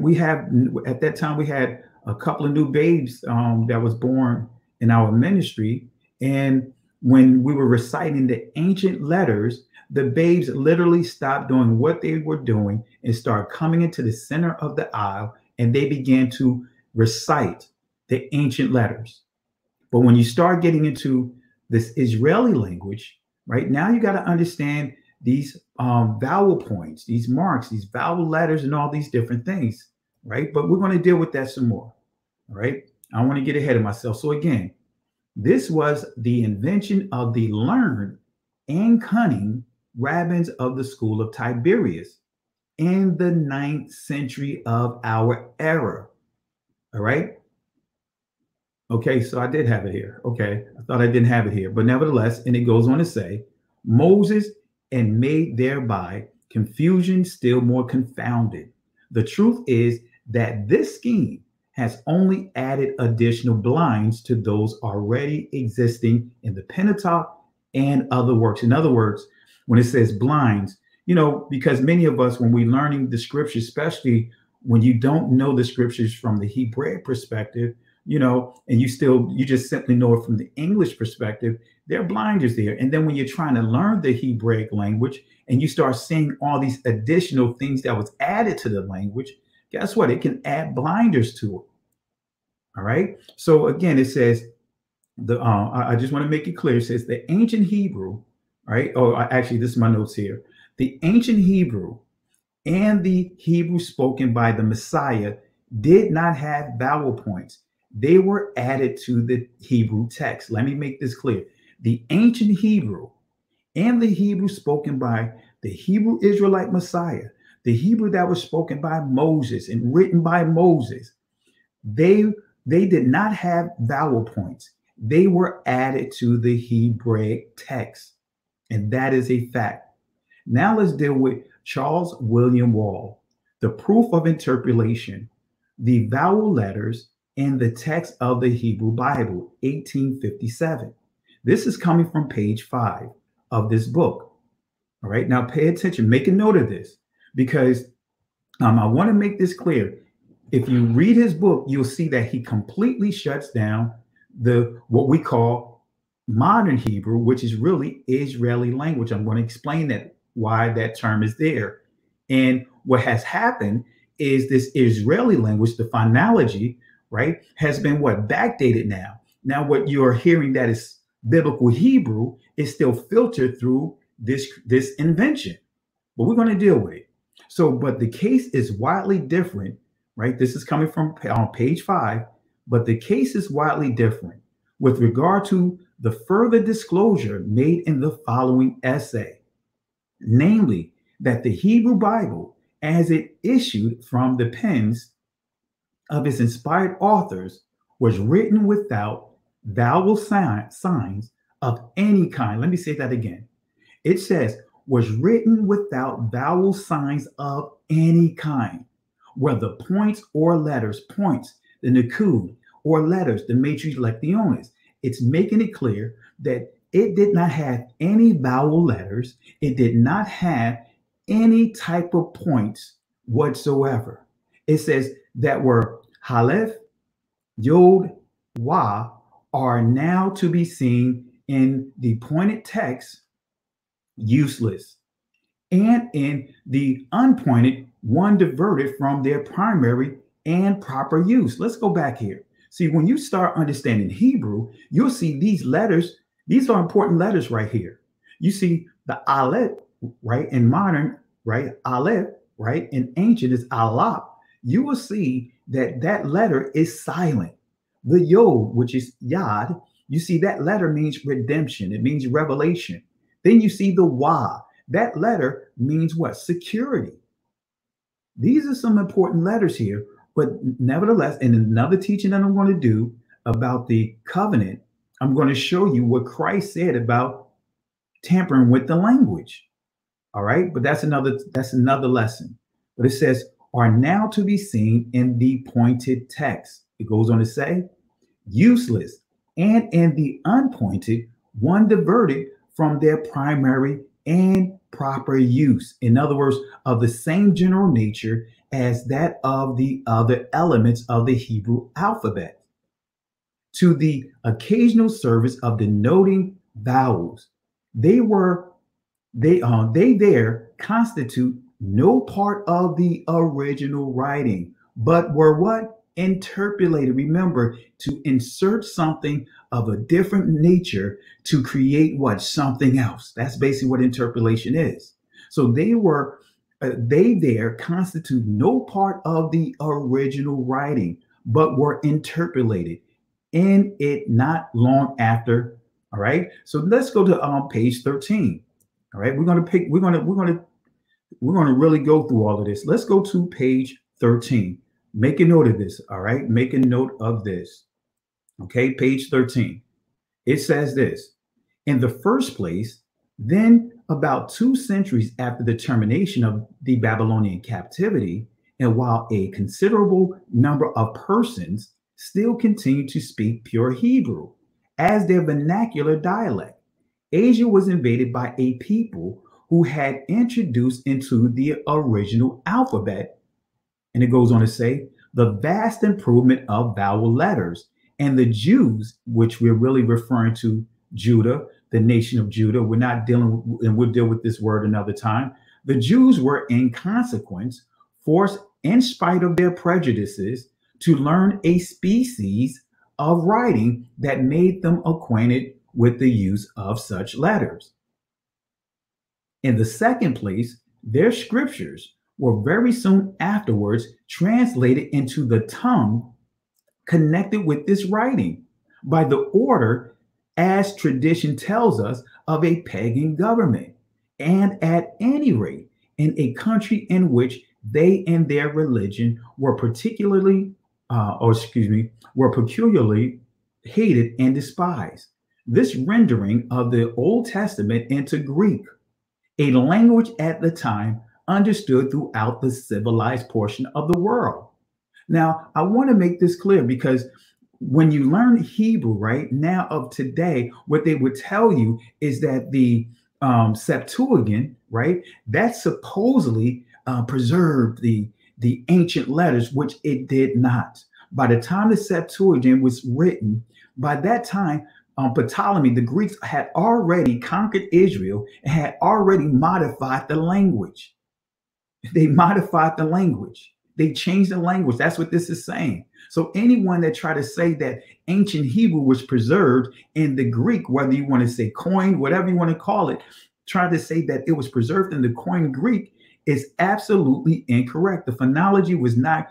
At that time, we had a couple of new babes that was born in our ministry. And when we were reciting the ancient letters, the babes literally stopped doing what they were doing and started coming into the center of the aisle, and they began to recite the ancient letters. But when you start getting into this Israeli language, right, now you got to understand these vowel points, these marks, these vowel letters, and all these different things, right? But we're going to deal with that some more, all right? I don't want to get ahead of myself. So again, this was the invention of the learned and cunning rabbins of the school of Tiberias in the 9th century of our era, all right? Okay, so I did have it here. Okay, I thought I didn't have it here, but nevertheless, and it goes on to say, Moses, and made thereby confusion still more confounded. The truth is that this scheme has only added additional blinds to those already existing in the Pentateuch and other works. In other words, when it says blinds, you know, because many of us, when we're learning the scriptures, especially when you don't know the scriptures from the Hebraic perspective, you know, and you just simply know it from the English perspective, there are blinders there. And then when you're trying to learn the Hebraic language and you start seeing all these additional things that was added to the language, guess what? It can add blinders to it. All right. So again, it says I just want to make it clear. It says the ancient Hebrew, right? Oh, actually, this is my notes here. The ancient Hebrew and the Hebrew spoken by the Messiah did not have vowel points. They were added to the Hebrew text. Let me make this clear. The ancient Hebrew and the Hebrew spoken by the Hebrew Israelite Messiah, the Hebrew that was spoken by Moses and written by Moses, they did not have vowel points. They were added to the Hebraic text. And that is a fact. Now let's deal with Charles William Wall, the proof of interpolation, the vowel letters in the text of the Hebrew Bible, 1857. This is coming from page 5 of this book. All right, now pay attention, make a note of this, because I want to make this clear. if you read his book, you'll see that he completely shuts down the what we call modern Hebrew, which is really Israeli language. I'm going to explain that why that term is there. And what has happened is this Israeli language, the phonology, right, has been what backdated now. Now, what you're hearing that is biblical Hebrew is still filtered through this invention, but we're going to deal with it. So, but the case is widely different, right? This is coming from on page 5, but the case is widely different with regard to the further disclosure made in the following essay, namely that the Hebrew Bible, as it issued from the pens of its inspired authors, was written without vowel signs of any kind. Let me say that again. It says, was written without vowel signs of any kind, whether points or letters, points, the Nakud, or letters, the matrix lectiones. It's making it clear that it did not have any vowel letters. It did not have any type of points whatsoever. It says that were Aleph, Yod, Wa are now to be seen in the pointed text useless, and in the unpointed one diverted from their primary and proper use. Let's go back here. See, when you start understanding Hebrew, you'll see these letters. These are important letters right here. You see the Aleph, right, in modern, right, Aleph, right, in ancient is Alap. You will see that that letter is silent. The Yod, which is Yad, you see that letter means redemption. It means revelation. Then you see the Wa. That letter means what? Security. These are some important letters here, but nevertheless, in another teaching that I'm going to do about the covenant, I'm going to show you what Christ said about tampering with the language. All right, but that's another lesson. But it says, are now to be seen in the pointed text. It goes on to say, useless, and in the unpointed, one diverted from their primary and proper use. In other words, of the same general nature as that of the other elements of the Hebrew alphabet, to the occasional service of denoting vowels. They there constitute no part of the original writing, but were what? Interpolated. Remember, to insert something of a different nature to create what? Something else. That's basically what interpolation is. So they there constitute no part of the original writing, but were interpolated in it not long after. All right. So let's go to page 13. All right. We're going to really go through all of this. Let's go to page 13. Make a note of this. All right. Make a note of this. Okay. Page 13. It says this: in the first place, then about 2 centuries after the termination of the Babylonian captivity, and while a considerable number of persons still continue to speak pure Hebrew as their vernacular dialect, Asia was invaded by a people who had introduced into the original alphabet, and it goes on to say, the vast improvement of vowel letters. And the Jews, which we're really referring to Judah, the nation of Judah, we're not dealing, and we'll deal with this word another time. The Jews were in consequence forced, in spite of their prejudices, to learn a species of writing that made them acquainted with the use of such letters. In the second place, their scriptures were very soon afterwards translated into the tongue connected with this writing by the order, as tradition tells us, of a pagan government, and at any rate in a country in which they and their religion were peculiarly hated and despised. This rendering of the Old Testament into Greek, a language at the time understood throughout the civilized portion of the world. Now, I want to make this clear, because when you learn Hebrew, right now of today, what they would tell you is that the Septuagint, right, that supposedly preserved the the ancient letters, which it did not. By the time the Septuagint was written, by that time, Ptolemy, the Greeks had already conquered Israel and had already modified the language. They modified the language. They changed the language. That's what this is saying. So anyone that try to say that ancient Hebrew was preserved in the Greek, whether you want to say Koine, whatever you want to call it, try to say that it was preserved in the Koine Greek is absolutely incorrect. The phonology was not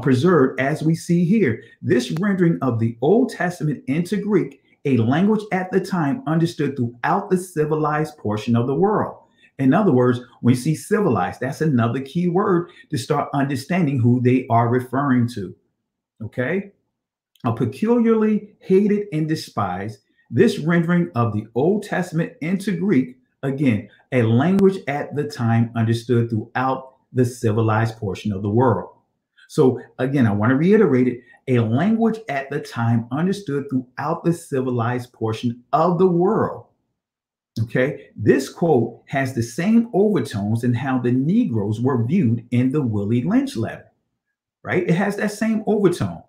preserved as we see here. This rendering of the Old Testament into Greek, a language at the time understood throughout the civilized portion of the world. In other words, when you see civilized, that's another key word to start understanding who they are referring to. Okay? A peculiarly hated and despised, this rendering of the Old Testament into Greek, again, a language at the time understood throughout the civilized portion of the world. So again, I want to reiterate it, a language at the time understood throughout the civilized portion of the world. Okay, this quote has the same overtones in how the Negroes were viewed in the Willie Lynch letter, right? It has that same overtone.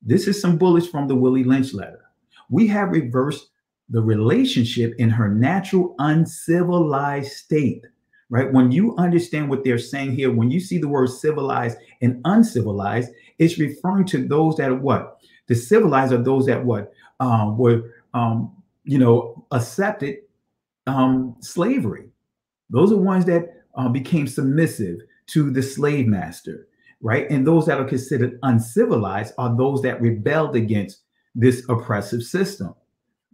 This is some bullets from the Willie Lynch letter. We have reversed the relationship in her natural uncivilized state, right? When you understand what they're saying here, when you see the word civilized and uncivilized, it's referring to those that are what? The civilized are those that what? Were, accepted slavery. Those are ones that became submissive to the slave master, right? And those that are considered uncivilized are those that rebelled against this oppressive system.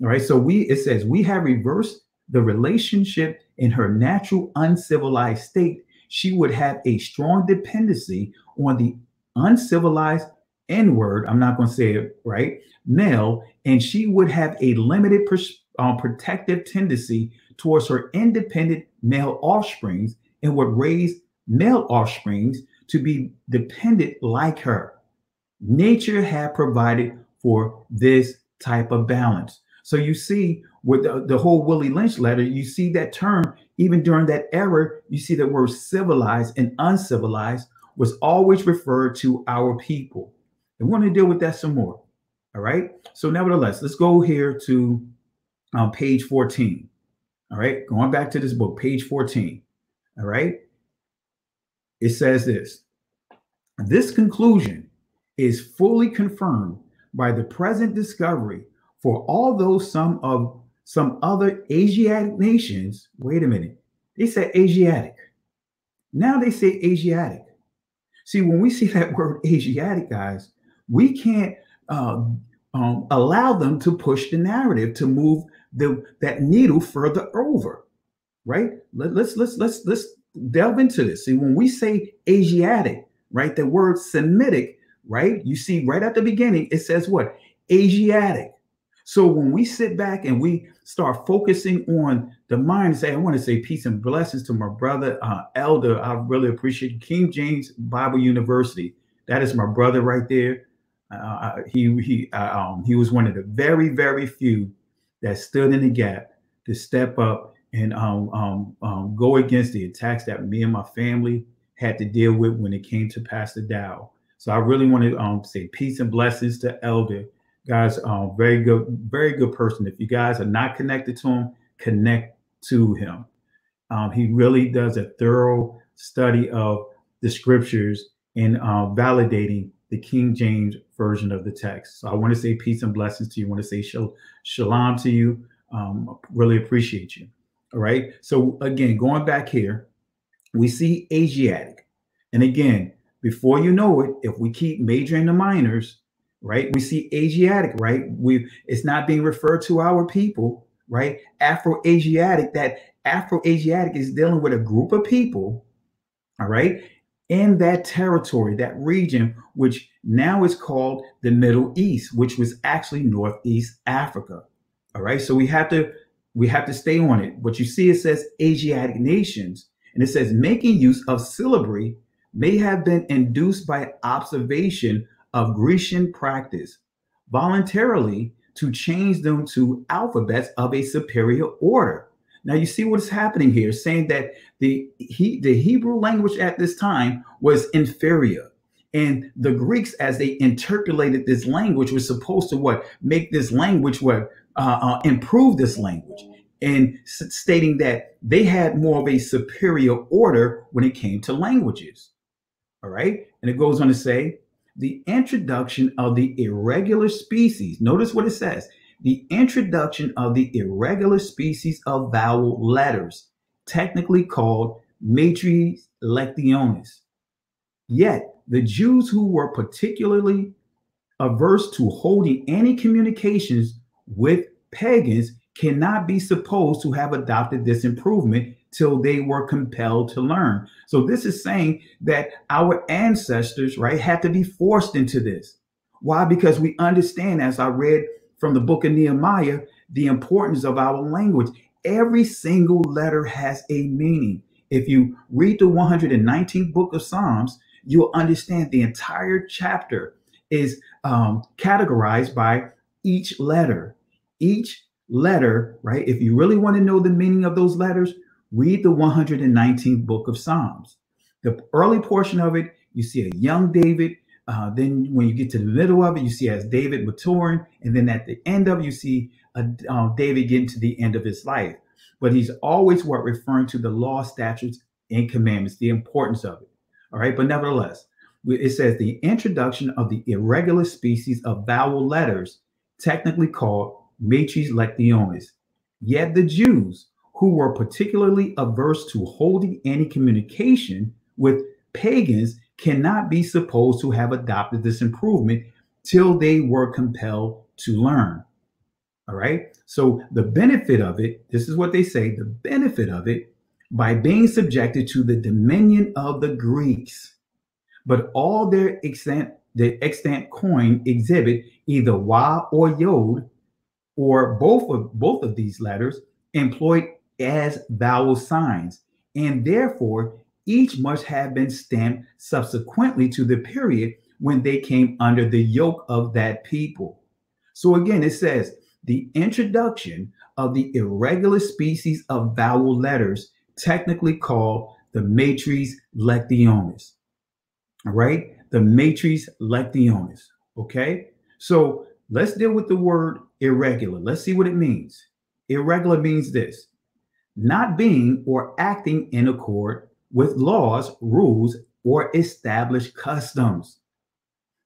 All right. So it says we have reversed the relationship in her natural uncivilized state. She would have a strong dependency on the uncivilized N-word. I'm not going to say it right. Male, and she would have a limited protective tendency towards her independent male offsprings and would raise male offsprings to be dependent like her. Nature had provided for this type of balance. So you see with the whole Willie Lynch letter, you see that term, even during that era, you see the word civilized and uncivilized was always referred to our people. And we want to deal with that some more. All right. So nevertheless, let's go here to page 14. All right. Going back to this book, page 14. All right. It says this. This conclusion is fully confirmed by the present discovery for although some other Asiatic nations, wait a minute, they said Asiatic. Now they say Asiatic. See, when we see that word Asiatic, guys, we can't allow them to push the narrative to move that needle further over, right? Let's delve into this. See, when we say Asiatic, right, the word Semitic, right, you see right at the beginning, it says what? Asiatic. So when we sit back and we start focusing on the mind and say, I want to say peace and blessings to my brother, Elder. I really appreciate King James Bible University. That is my brother right there. He was one of the very, very few that stood in the gap to step up and go against the attacks that me and my family had to deal with when it came to Pastor Dow. So I really want to say peace and blessings to Elder. Guys, very good person. If you guys are not connected to him, connect to him. He really does a thorough study of the scriptures and validating the King James version of the text. So I want to say peace and blessings to you. I want to say shalom to you. Really appreciate you. All right. So again, going back here, we see Asiatic. And again, before you know it, if we keep majoring the minors, right, we see Asiatic, right? It's not being referred to our people, right? Afro-Asiatic, that Afro-Asiatic is dealing with a group of people, all right, in that territory, that region, which now is called the Middle East, which was actually Northeast Africa. All right. So we have to stay on it. What you see, it says Asiatic nations, and it says making use of syllabary may have been induced by observation of Grecian practice, voluntarily to change them to alphabets of a superior order. Now you see what's happening here, saying that the Hebrew language at this time was inferior. And the Greeks, as they interpolated this language, was supposed to what make this language what improve this language, and stating that they had more of a superior order when it came to languages. All right, and it goes on to say the introduction of the irregular species. Notice what it says: the introduction of the irregular species of vowel letters, technically called matres lectionis. Yet the Jews, who were particularly averse to holding any communications with pagans, cannot be supposed to have adopted this improvement till they were compelled to learn. So this is saying that our ancestors, right, had to be forced into this. Why? Because we understand, as I read from the book of Nehemiah, the importance of our language. Every single letter has a meaning. If you read the 119th book of Psalms, you'll understand the entire chapter is categorized by each letter. Each letter, right? If you really want to know the meaning of those letters, read the 119th book of Psalms. The early portion of it, you see a young David. Then when you get to the middle of it, you see as David maturing. And then at the end of it, you see David getting to the end of his life. But he's always what referring to the law, statutes, and commandments, the importance of it. All right. But nevertheless, it says the introduction of the irregular species of vowel letters, technically called matres lectionis. Yet the Jews, who were particularly averse to holding any communication with pagans, cannot be supposed to have adopted this improvement till they were compelled to learn. All right. So the benefit of it, this is what they say, the benefit of it, by being subjected to the dominion of the Greeks, but all their extant coin exhibit either Y or Yod, or both of these letters employed as vowel signs, and therefore each must have been stamped subsequently to the period when they came under the yoke of that people. So again, it says the introduction of the irregular species of vowel letters, technically called the matres lectionis. All right, the matres lectionis. Okay, so let's deal with the word irregular. Let's see what it means. Irregular means this: not being or acting in accord with laws, rules, or established customs.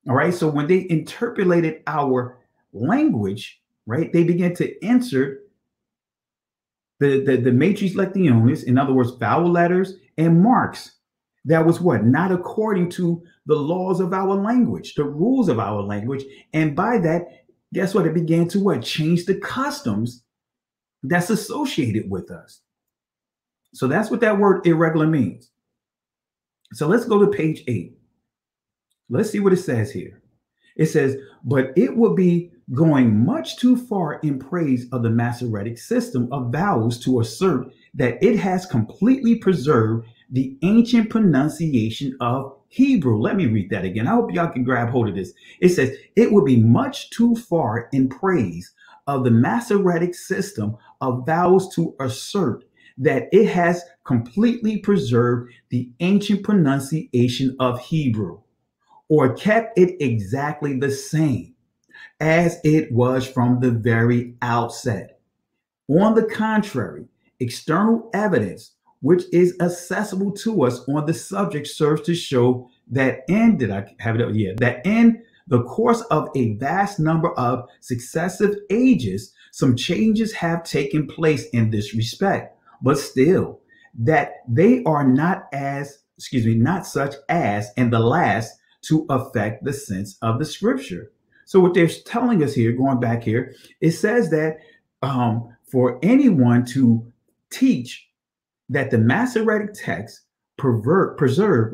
All right, so when they interpolated our language, right, they began to insert the matres lectionis, in other words, vowel letters and marks that was what? Not according to the laws of our language, the rules of our language. And by that, guess what? It began to what? Change the customs that's associated with us. So that's what that word irregular means. So let's go to page 8. Let's see what it says here. It says, but it would be going much too far in praise of the Masoretic system of vowels to assert that it has completely preserved the ancient pronunciation of Hebrew. Let me read that again. I hope y'all can grab hold of this. It says, it would be much too far in praise of the Masoretic system of vowels to assert that it has completely preserved the ancient pronunciation of Hebrew, or kept it exactly the same as it was from the very outset. On the contrary, external evidence which is accessible to us on the subject serves to show that in the course of a vast number of successive ages, some changes have taken place in this respect, but still that they are not such as in the last to affect the sense of the scripture. So what they're telling us here, going back here, it says that for anyone to teach that the Masoretic text preserve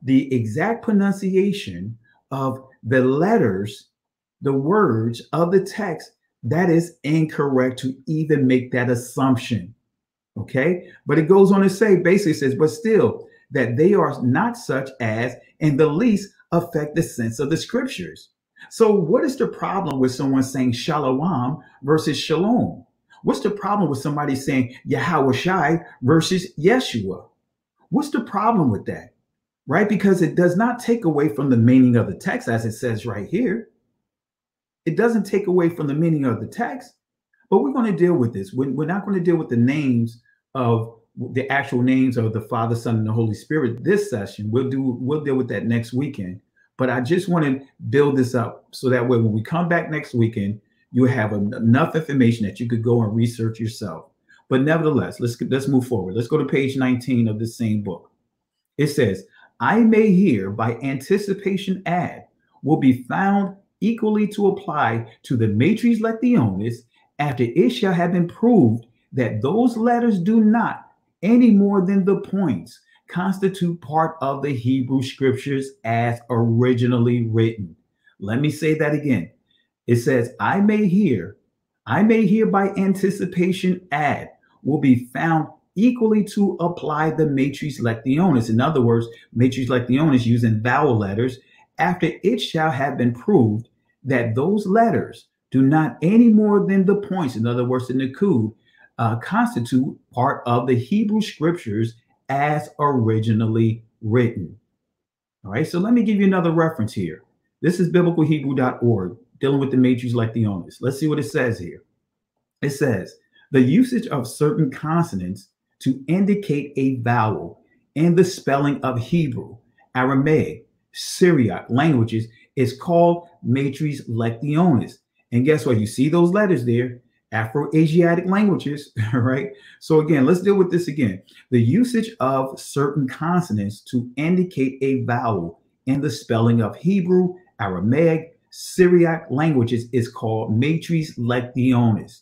the exact pronunciation of the letters, the words of the text, that is incorrect to even make that assumption. Okay, but it goes on to say, basically says, but still that they are not such as in the least affect the sense of the scriptures. So what is the problem with someone saying shalom versus shalom? What's the problem with somebody saying Yahweh Shai versus Yeshua? What's the problem with that? Right? Because it does not take away from the meaning of the text, as it says right here. It doesn't take away from the meaning of the text, but we're going to deal with this. We're not going to deal with the names of the actual names of the Father, Son, and the Holy Spirit this session. We'll deal with that next weekend. But I just want to build this up so that way when we come back next weekend, you have enough information that you could go and research yourself. But nevertheless, let's move forward. Let's go to page 19 of the same book. It says, I may here by anticipation add, will be found equally to apply to the matres lectionis after it shall have been proved that those letters do not, any more than the points, constitute part of the Hebrew scriptures as originally written. Let me say that again. It says, I may here by anticipation add, will be found equally to apply the matres lectionis. In other words, matres lectionis using vowel letters, after it shall have been proved that those letters do not any more than the points, in other words, the Nakud, constitute part of the Hebrew scriptures as originally written. All right, so let me give you another reference here. This is biblicalhebrew.org, dealing with the matres lectionis. Let's see what it says here. It says, the usage of certain consonants to indicate a vowel in the spelling of Hebrew, Aramaic, Syriac languages is called matres lectionis. And guess what? You see those letters there, Afro-Asiatic languages, right? So again, let's deal with this again. The usage of certain consonants to indicate a vowel in the spelling of Hebrew, Aramaic, Syriac languages is called matres lectionis.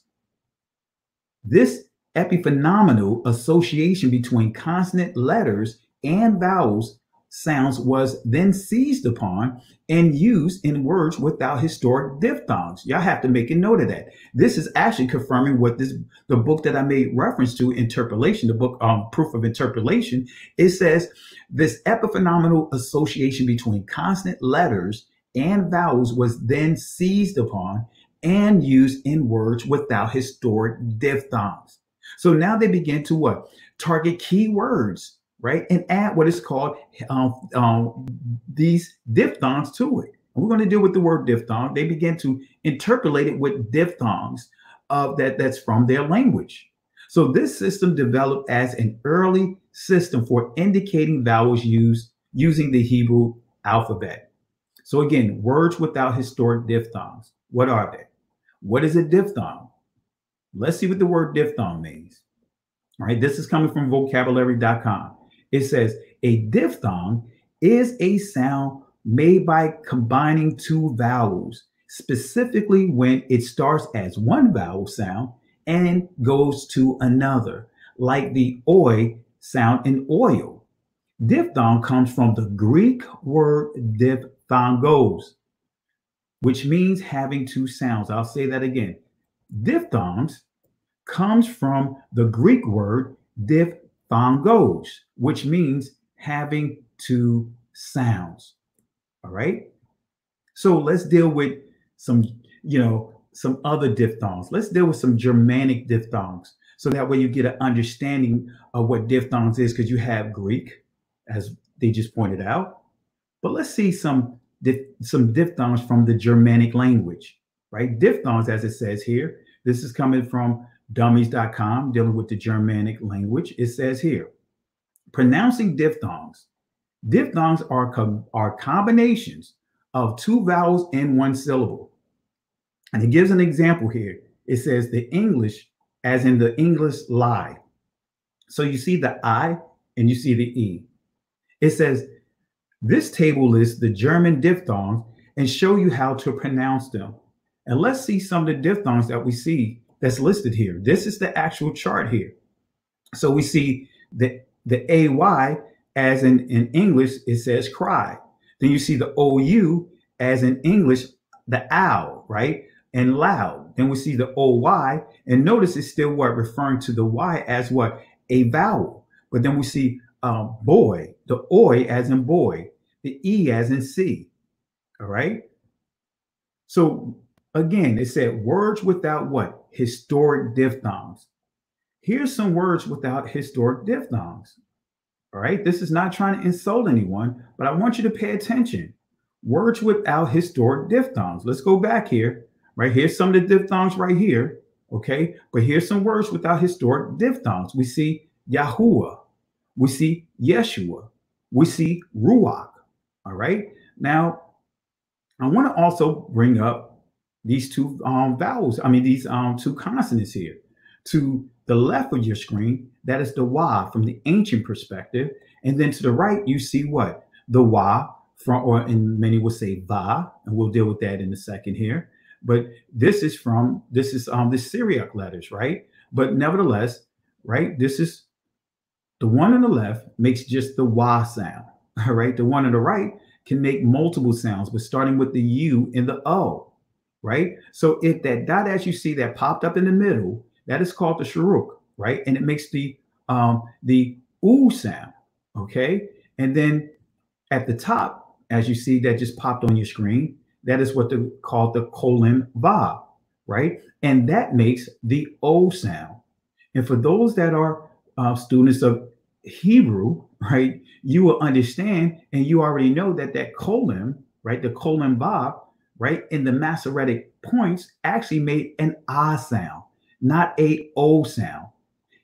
This epiphenomenal association between consonant letters and vowels sounds was then seized upon and used in words without historic diphthongs. Y'all have to make a note of that. This is actually confirming what the book that I made reference to, Interpolation, the book Proof of Interpolation. It says this epiphenomenal association between consonant letters and vowels was then seized upon and used in words without historic diphthongs. So now they begin to what? Target key words, right? And add what is called these diphthongs to it. And we're going to deal with the word diphthong. They begin to interpolate it with diphthongs that's from their language. So this system developed as an early system for indicating vowels using the Hebrew alphabet. So again, words without historic diphthongs. What are they? What is a diphthong? Let's see what the word diphthong means. All right, this is coming from vocabulary.com. It says a diphthong is a sound made by combining two vowels, specifically when it starts as one vowel sound and goes to another, like the oi sound in oil. Diphthong comes from the Greek word diphthongos, which means having two sounds. I'll say that again. Diphthongs comes from the Greek word diphthongos, which means having two sounds. All right. So let's deal with some other diphthongs. Let's deal with some Germanic diphthongs. So that way you get an understanding of what diphthongs is, because you have Greek, as they just pointed out. But let's see some diphthongs from the Germanic language, right? Diphthongs, as it says here, this is coming from dummies.com, dealing with the Germanic language. It says here, pronouncing diphthongs. Diphthongs are combinations of two vowels in one syllable. And it gives an example here. It says the English, as in the English lie. So you see the I and you see the E. It says, this table lists the German diphthongs and show you how to pronounce them. And let's see some of the diphthongs that we see that's listed here. This is the actual chart here. So we see the AY, as in English, it says cry. Then you see the OU, as in English, the owl, right? And loud. Then we see the OY, and notice it's still what? Referring to the Y as what? A vowel. But then we see boy, the OI as in boy, the E as in C. All right. So Again, it said words without what? Historic diphthongs. Here's some words without historic diphthongs. All right. This is not trying to insult anyone, but I want you to pay attention. Words without historic diphthongs. Let's go back here. Right. Here's some of the diphthongs right here. Okay. But here's some words without historic diphthongs. We see Yahuwah. We see Yeshua. We see Ruach. All right. Now, I want to also bring up these two vowels. I mean, these two consonants here. To the left of your screen, that is the wa from the ancient perspective. And then to the right, you see what? The wa from, or and many will say va, and we'll deal with that in a second here. But this is the Syriac letters, right? But nevertheless, right, this is the one on the left makes just the wa sound. All right. The one on the right can make multiple sounds, but starting with the U and the O, right? So if that dot, as you see that popped up in the middle, that is called the shuruk, right? And it makes the oo sound, okay? And then at the top, as you see that just popped on your screen, that is what they called the colon va, right? And that makes the O sound. And for those that are students of Hebrew, right, you will understand, and you already know that that colon, right, the colon va, right, in the Masoretic points actually made an ah sound, not a o sound.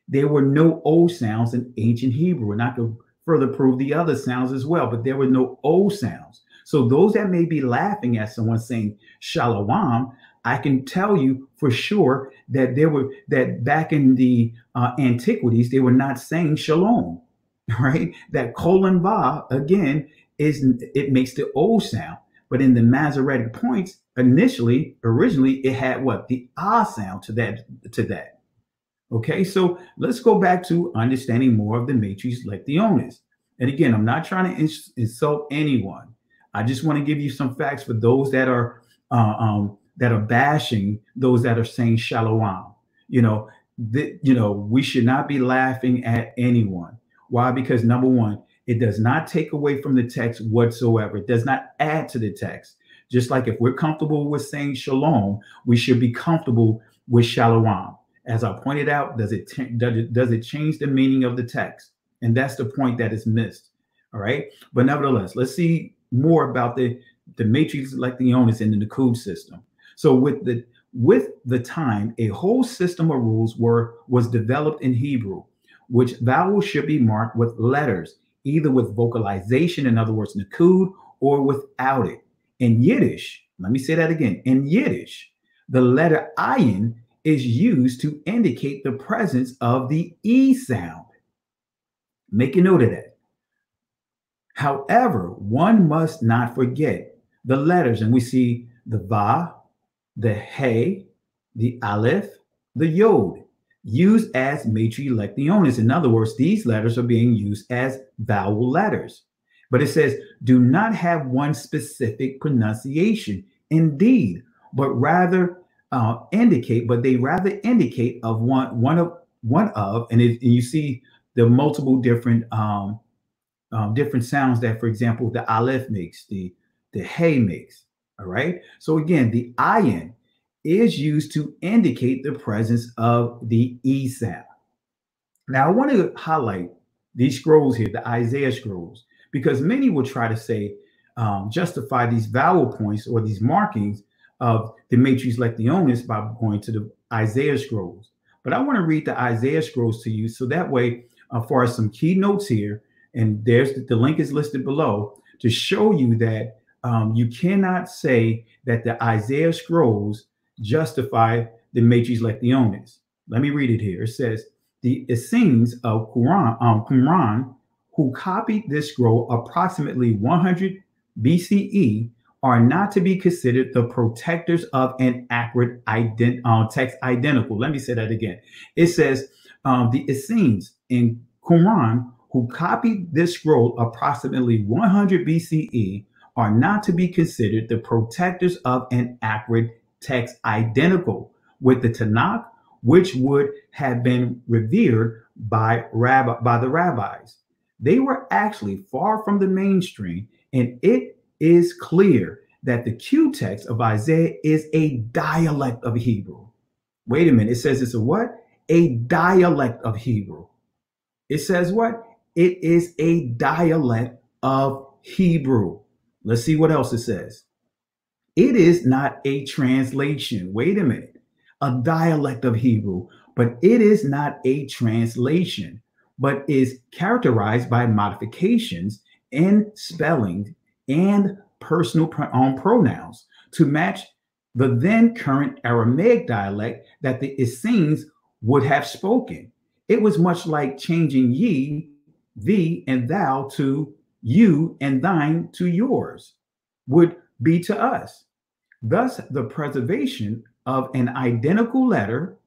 There were no o sounds in ancient Hebrew, and I could further prove the other sounds as well, but there were no o sounds. So those that may be laughing at someone saying shalom, I can tell you for sure that back in the antiquities, they were not saying shalom, right? That colon va again it makes the o sound, but in the Masoretic points, originally it had what? The ah sound to that. Okay, so let's go back to understanding more of the Matres Lectionis. And again, I'm not trying to insult anyone. I just want to give you some facts for those that are bashing those that are saying shalom. We should not be laughing at anyone. Why? Because number one, it does not take away from the text whatsoever. It does not add to the text. Just like if we're comfortable with saying shalom, we should be comfortable with shalom. As I pointed out, does it change the meaning of the text? And that's the point that is missed. All right. But nevertheless, let's see more about the Matres Lectionis in the Nakud system. So with the time, a whole system of rules was developed in Hebrew, which vowels should be marked with letters, either with vocalization, in other words, Nakud, or without it. In Yiddish, let me say that again. In Yiddish, the letter ayin is used to indicate the presence of the E sound. Make a note of that. However, one must not forget the letters, and we see the Va, the He, the Aleph, the Yod, used as Matres Lectionis. In other words, these letters are being used as vowel letters. But it says, do not have one specific pronunciation, indeed, but rather indicate of one of, and you see the multiple different sounds that, for example, the Aleph makes, the He makes. All right. So again, the ayin is used to indicate the presence of the E sound. Now, I want to highlight these scrolls here, the Isaiah scrolls, because many will try to say, justify these vowel points or these markings of the Matres Lectionis by going to the Isaiah scrolls. But I want to read the Isaiah scrolls to you so that way, for some key notes here, and there's the link is listed below to show you that you cannot say that the Isaiah scrolls justify the Matres Lectionis. Let me read it here. It says, the Essenes of Qumran, who copied this scroll approximately 100 BCE, are not to be considered the protectors of an accurate text identical. Let me say that again. It says, the Essenes in Qumran, who copied this scroll approximately 100 BCE, are not to be considered the protectors of an accurate text identical with the Tanakh, which would have been revered by the rabbis. They were actually far from the mainstream, and it is clear that the Q text of Isaiah is a dialect of Hebrew. Wait a minute. It says it's a what? A dialect of Hebrew. It says what? It is a dialect of Hebrew. Let's see what else it says. It is not a translation. Wait a minute. A dialect of Hebrew, but it is not a translation, but is characterized by modifications in spelling and personal pronouns to match the then current Aramaic dialect that the Essenes would have spoken. It was much like changing ye, thee, and thou to you and thine to yours would be to us. Thus, the preservation of an identical letter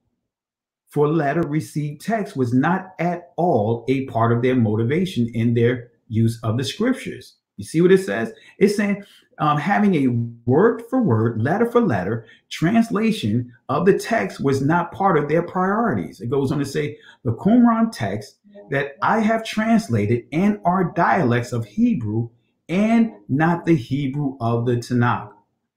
for letter received text was not at all a part of their motivation in their use of the scriptures. You see what it says? It's saying having a word for word, letter for letter translation of the text was not part of their priorities. It goes on to say the Qumran text that I have translated and are dialects of Hebrew and not the Hebrew of the Tanakh.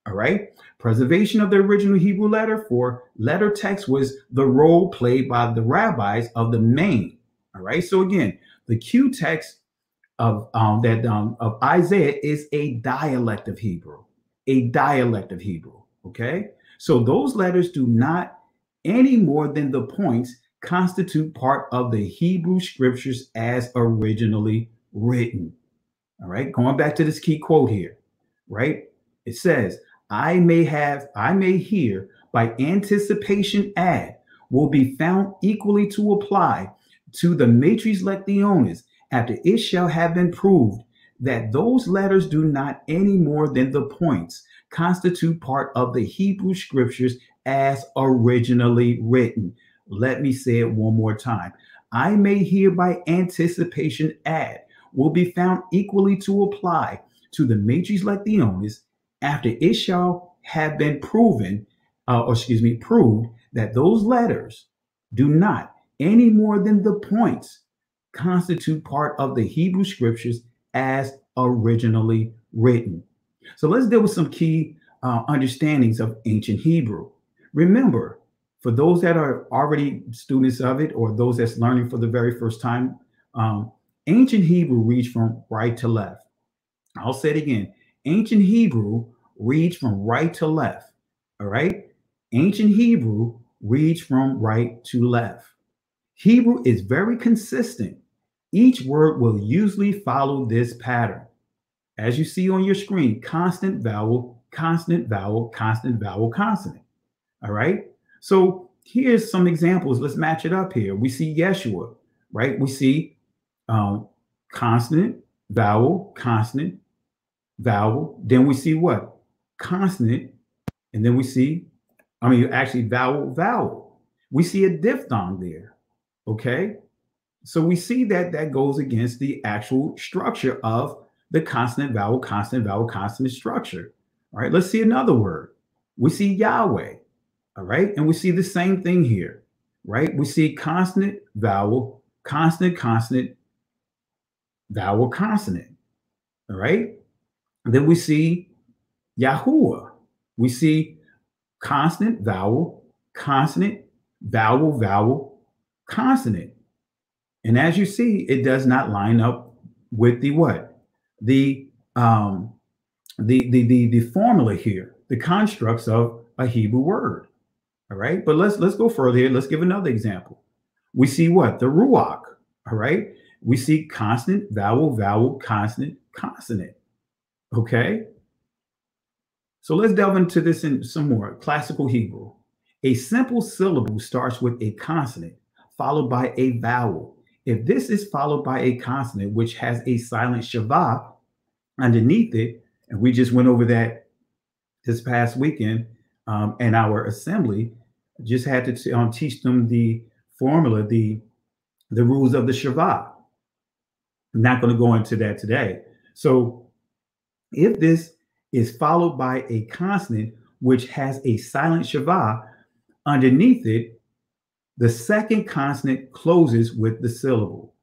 All right. Preservation of the original Hebrew letter for letter text was the role played by the rabbis of the main. All right. So again, the Q text of of Isaiah is a dialect of Hebrew, a dialect of Hebrew. Okay. So those letters do not any more than the points constitute part of the Hebrew scriptures as originally written. All right. Going back to this key quote here, right? It says, I may hear by anticipation add will be found equally to apply to the matres lectionis after it shall have been proved that those letters do not any more than the points constitute part of the Hebrew scriptures as originally written. Let me say it one more time. I may hear by anticipation add will be found equally to apply to the matres lectionis after it shall have been proved that those letters do not any more than the points constitute part of the Hebrew scriptures as originally written. So let's deal with some key understandings of ancient Hebrew. Remember, for those that are already students of it or those that's learning for the very first time, ancient Hebrew reads from right to left. I'll say it again. Ancient Hebrew reads from right to left. All right. Ancient Hebrew reads from right to left. Hebrew is very consistent. Each word will usually follow this pattern. As you see on your screen, consonant, vowel, consonant, vowel, consonant, vowel, consonant. All right. So here's some examples. Let's match it up here. We see Yeshua, right? We see consonant, vowel, consonant, vowel. Then we see what? Consonant. And then we see, vowel, vowel. We see a diphthong there. Okay. So we see that that goes against the actual structure of the consonant, vowel, consonant structure. All right. Let's see another word. We see Yahweh. All right. And we see the same thing here. Right. We see consonant, vowel, consonant, consonant, vowel, consonant. All right. And then we see Yahuwah. We see consonant, vowel, consonant, vowel, vowel, consonant. And as you see, it does not line up with the what? The formula here, the constructs of a Hebrew word. All right. But let's go further here. Let's give another example. We see what? The Ruach. All right. We see consonant, vowel, vowel, consonant, consonant. Okay. So let's delve into this in some more. Classical Hebrew. A simple syllable starts with a consonant followed by a vowel. If this is followed by a consonant which has a silent shavah underneath it, and we just went over that this past weekend in our assembly, just had to teach them the formula, the rules of the shavah. I'm not going to go into that today. So if this is followed by a consonant which has a silent shavah underneath it, the second consonant closes with the syllable.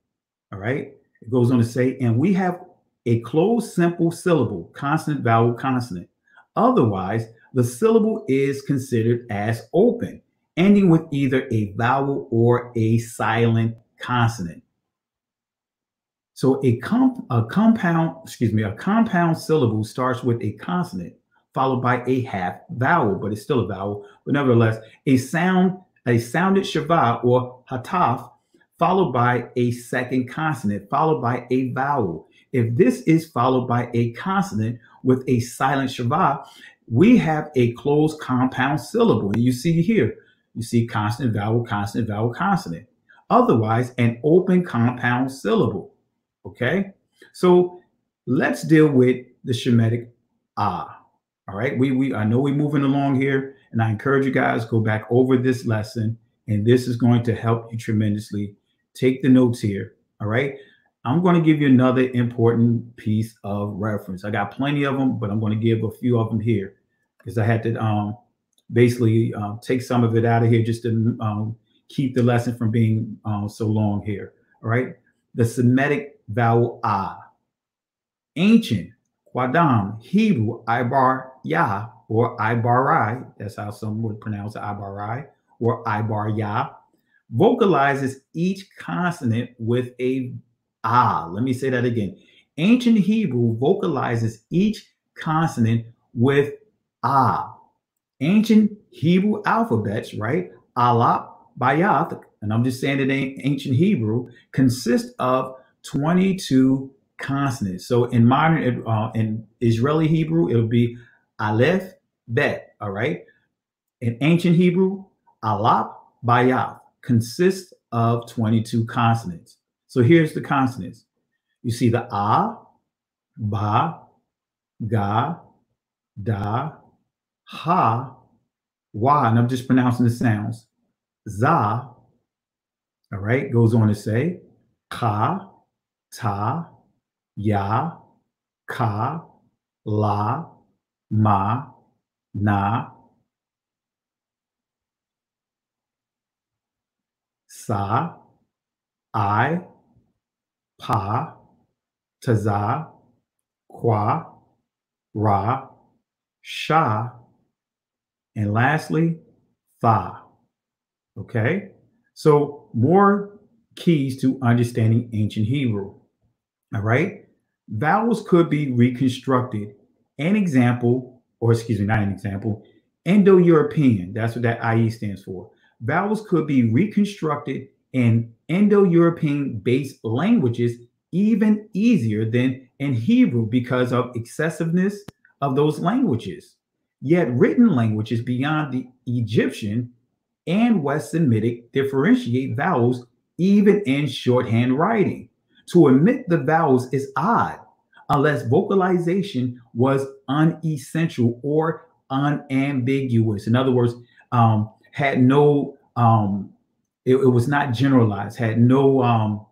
All right. It goes on to say, and we have a closed simple syllable, consonant, vowel, consonant, Otherwise, the syllable is considered as open, ending with either a vowel or a silent consonant. So a compound syllable starts with a consonant followed by a half vowel, but it's still a vowel. But nevertheless, a sounded shava or hataf, followed by a second consonant, followed by a vowel. If this is followed by a consonant with a silent shava, we have a closed compound syllable. And you see here, you see consonant, vowel, consonant, vowel, consonant. Otherwise, an open compound syllable. Okay, so let's deal with the Shemitic ah. All right, I know we're moving along here, and I encourage you guys go back over this lesson, and this is going to help you tremendously. Take the notes here. All right, I'm going to give you another important piece of reference. I got plenty of them, but I'm going to give a few of them here because I had to basically take some of it out of here just to keep the lesson from being so long here. All right, the Semitic vowel ah. Ancient, Quadam, Hebrew, Ibar Yah, or Ibarai, that's how some would pronounce it, Ibarai, or Ibar Yah, vocalizes each consonant with a ah. Let me say that again. Ancient Hebrew vocalizes each consonant with ah. Ancient Hebrew alphabets, right? Alap, Bayath, and I'm just saying it in ancient Hebrew, consist of 22 consonants. So in modern, in Israeli Hebrew, it'll be Aleph, Bet, all right? In ancient Hebrew, Alap, Bayath consists of 22 consonants. So here's the consonants. You see the A, Ba, Ga, Da, Ha, Wa, and I'm just pronouncing the sounds. Za, all right, goes on to say Ka, Ta, Ya, Ka, La, Ma, Na, Sa, I, Pa, Taza, Kwa, Ra, Sha, and lastly, Fa. Okay, so more keys to understanding ancient Hebrew. All right, vowels could be reconstructed. An example, or excuse me, not an example, Indo-European, that's what that IE stands for. Vowels could be reconstructed in Indo-European based languages even easier than in Hebrew because of excessiveness of those languages. Yet written languages beyond the Egyptian and West Semitic differentiate vowels even in shorthand writing. To omit the vowels is odd unless vocalization was unessential or unambiguous. In other words, had no, it was not generalized, had no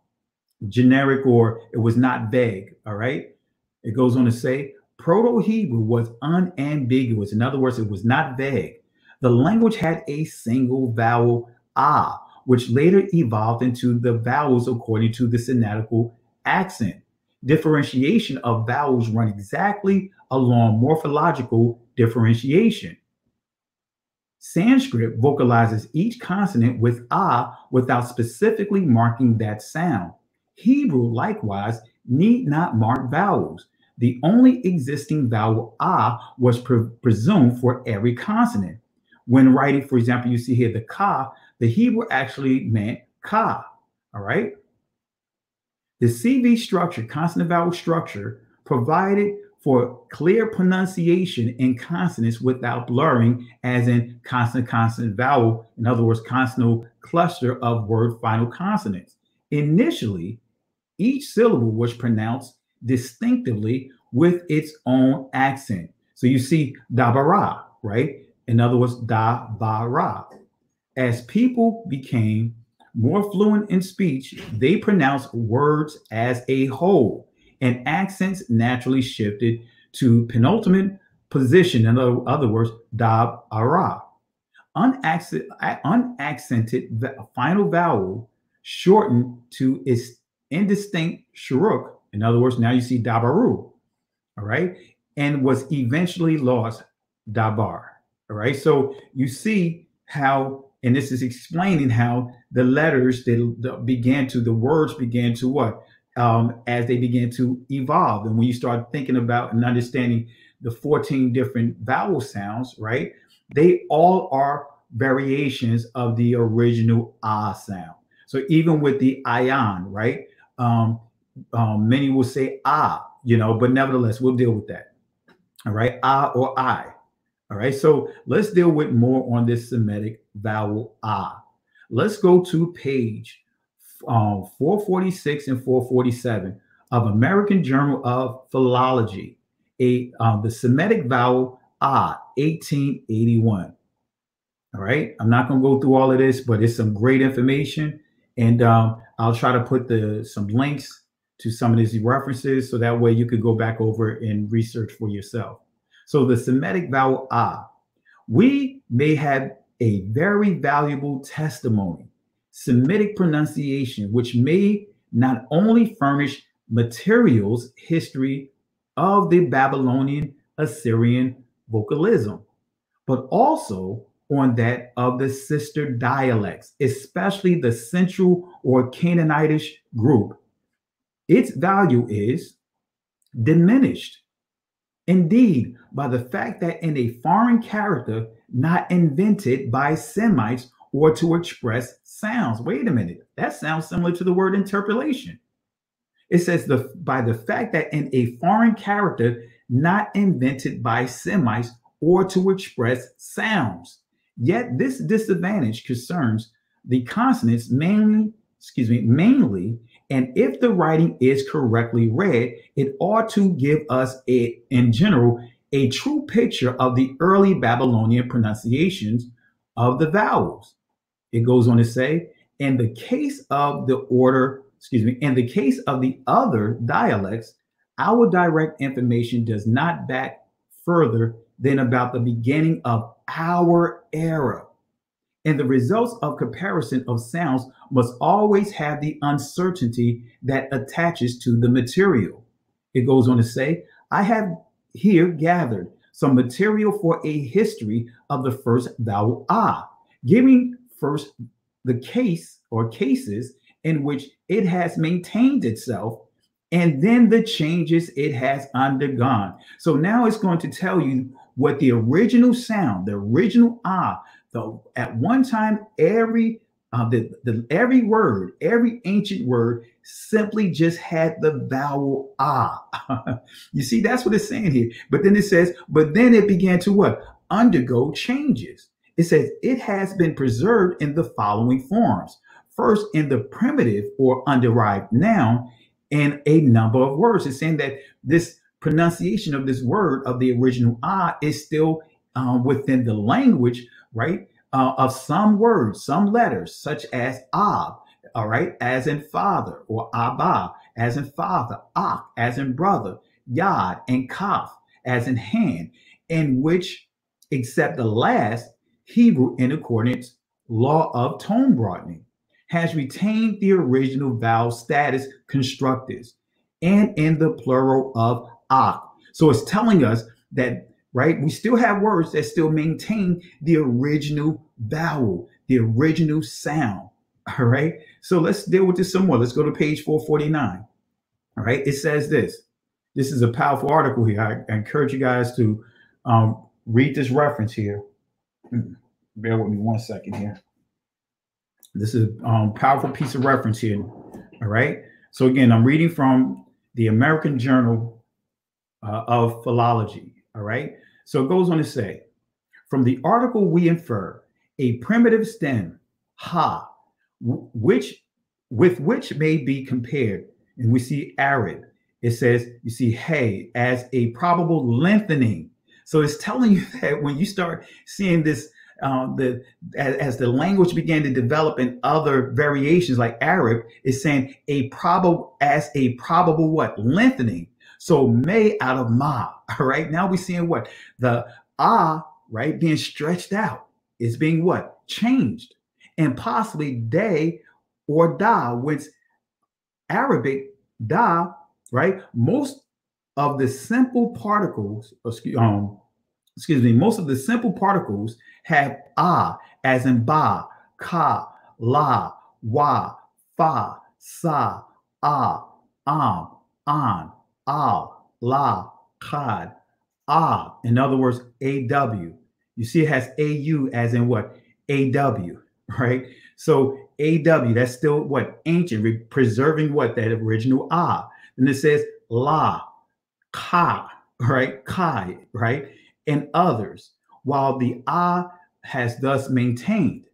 generic, or it was not vague. All right. It goes on to say Proto-Hebrew was unambiguous. In other words, it was not vague. The language had a single vowel ah, which later evolved into the vowels according to the synodical accent. Differentiation of vowels run exactly along morphological differentiation. Sanskrit vocalizes each consonant with ah without specifically marking that sound. Hebrew, likewise, need not mark vowels. The only existing vowel ah was presumed for every consonant. When writing, for example, you see here the ka, the Hebrew actually meant ka, all right? The CV structure, consonant vowel structure, provided for clear pronunciation in consonants without blurring, as in consonant vowel, in other words, consonant cluster of word final consonants. Initially, each syllable was pronounced distinctively with its own accent. So you see dabara, right? In other words, da-ba-ra. As people became more fluent in speech, they pronounced words as a whole, and accents naturally shifted to penultimate position. In other words, da-ara. Unaccented final vowel shortened to its indistinct shuruk. In other words, now you see dabaru, all right, and was eventually lost. dabar. All right. So you see how, and this is explaining how the letters that began to, the words began to what? As they began to evolve. And when you start thinking about and understanding the 14 different vowel sounds, right? They all are variations of the original ah sound. So even with the ion, right? Many will say ah, but nevertheless, we'll deal with that. All right, ah or I. All right, so let's deal with more on this Semitic vowel ah. Let's go to page 446 and 447 of American Journal of Philology, the Semitic vowel ah, 1881. All right, I'm not going to go through all of this, but it's some great information, and I'll try to put some links to some of these references so that way you could go back over and research for yourself. So the Semitic vowel ah, we may have a very valuable testimony, Semitic pronunciation, which may not only furnish materials history of the Babylonian Assyrian vocalism, but also on that of the sister dialects, especially the Central or Canaanitish group. Its value is diminished, indeed, by the fact that in a foreign character not invented by Semites or to express sounds. Wait a minute, that sounds similar to the word interpolation. It says by the fact that in a foreign character not invented by Semites or to express sounds. Yet this disadvantage concerns the consonants mainly, and if the writing is correctly read, it ought to give us in general, a true picture of the early Babylonian pronunciations of the vowels. It goes on to say, in the case of in the case of the other dialects, our direct information does not back further than about the beginning of our era. And the results of comparison of sounds must always have the uncertainty that attaches to the material. It goes on to say, I have here gathered some material for a history of the first vowel ah, giving first the case or cases in which it has maintained itself and then the changes it has undergone. So now it's going to tell you what the original sound, the original ah, at one time every every word, every ancient word simply just had the vowel ah. You see, that's what it's saying here. But then it says, but then it began to what? Undergo changes. It says it has been preserved in the following forms. First, in the primitive or underived noun, in a number of words. It's saying that this pronunciation of this word of the original ah is still within the language, right? Of some words, some letters, such as ab, all right, as in father, or abba, as in father, ak, as in brother, yad, and kaf, as in hand, in which, except the last, Hebrew in accordance law of tone broadening has retained the original vowel status constructus and in the plural of ak. So it's telling us that, right, we still have words that still maintain the original vowel, the original sound. All right. So let's deal with this some more. Let's go to page 449. All right. It says this. This is a powerful article here. I encourage you guys to read this reference here. Bear with me one second here. This is a powerful piece of reference here. All right. So again, I'm reading from the American Journal of Philology. All right. So it goes on to say, from the article we infer a primitive stem, ha, with which may be compared, and we see arid. It says, you see, hey, as a probable lengthening. So it's telling you that when you start seeing this, as the language began to develop in other variations like Arab, is saying a probable what? Lengthening. So may out of ma. All right. Now we're seeing what? The ah, right, being stretched out. Is being what? Changed. And possibly day or da, which Arabic da, right? Most of the simple particles, most of the simple particles have a, as in ba, ka, la, wa, fa, sa, a, an, al, la, kad, in other words, AW. You see, it has AU as in what? AW, right? So AW, that's still what? Ancient, preserving what? That original Then it says la, ka, right? Kai, right? And others. While the has thus maintained,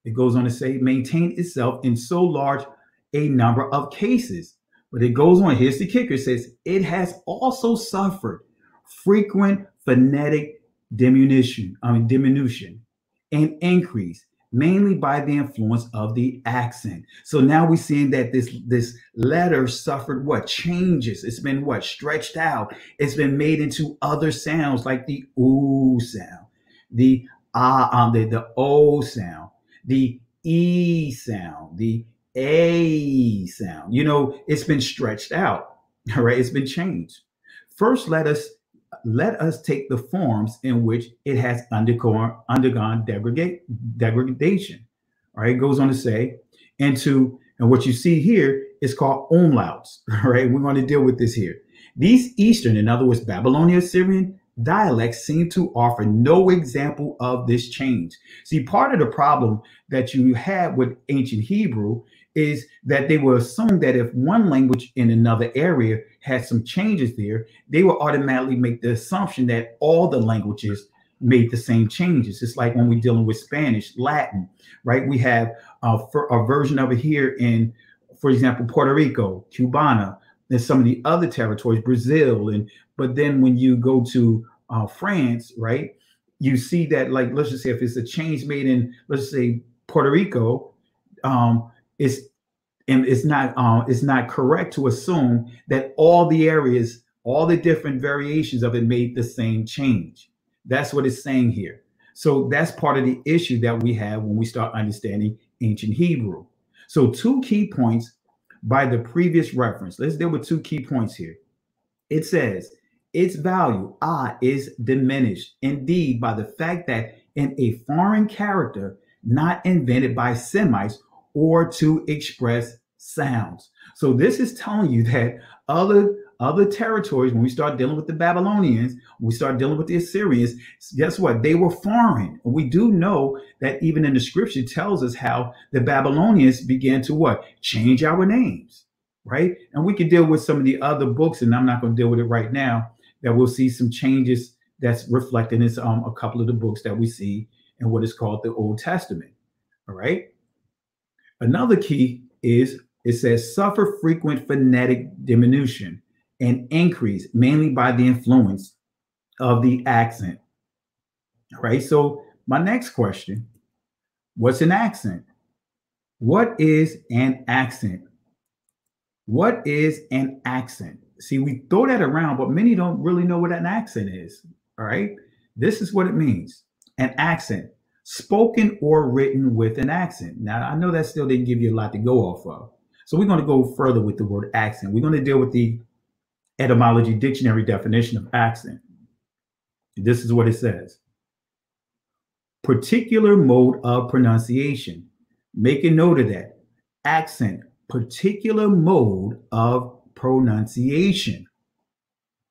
it goes on to say, maintained itself in so large a number of cases. But it goes on, here's the kicker, it says, it has also suffered frequent phonetic diminution and increase, mainly by the influence of the accent. So now we're seeing that this letter suffered what? Changes. It's been what? Stretched out. It's been made into other sounds like the ooh sound, the the o sound, the e sound, the a sound. You know, it's been stretched out. All right, it's been changed. First, let us take the forms in which it has undergone degradation. All right, it goes on to say, and what you see here is called umlauts. All right, we're going to deal with this here. These Eastern, in other words, Babylonian Syrian dialects seem to offer no example of this change. See, part of the problem that you have with ancient Hebrew is that they will assume that if one language in another area had some changes there, they will automatically make the assumption that all the languages made the same changes. It's like when we're dealing with Spanish, Latin, right? We have a version of it here in, for example, Puerto Rico, Cubana, and some of the other territories, Brazil, but then when you go to France, right, you see that, like, let's just say if it's a change made in, let's say, Puerto Rico, it's not correct to assume that all the areas, all the different variations of it made the same change. That's what it's saying here. So that's part of the issue that we have when we start understanding ancient Hebrew. So two key points by the previous reference. Let's deal with two key points here. It says its value, is diminished indeed by the fact that in a foreign character not invented by Semites or to express sounds. So this is telling you that other territories, when we start dealing with the Babylonians, when we start dealing with the Assyrians, guess what? They were foreign. And we do know that even in the scripture tells us how the Babylonians began to what? Change our names, right? And we can deal with some of the other books, and I'm not going to deal with it right now, that we'll see some changes that's reflected in a couple of the books that we see in what is called the Old Testament. All right. Another key is it says suffer frequent phonetic diminution and increase, mainly by the influence of the accent. All right. So my next question, what's an accent? What is an accent? What is an accent? See, we throw that around, but many don't really know what an accent is. All right. This is what it means. An accent, spoken or written with an accent. Now, I know that still didn't give you a lot to go off of. So we're going to go further with the word accent. We're going to deal with the etymology dictionary definition of accent. This is what it says. Particular mode of pronunciation. Make a note of that. Accent, particular mode of pronunciation.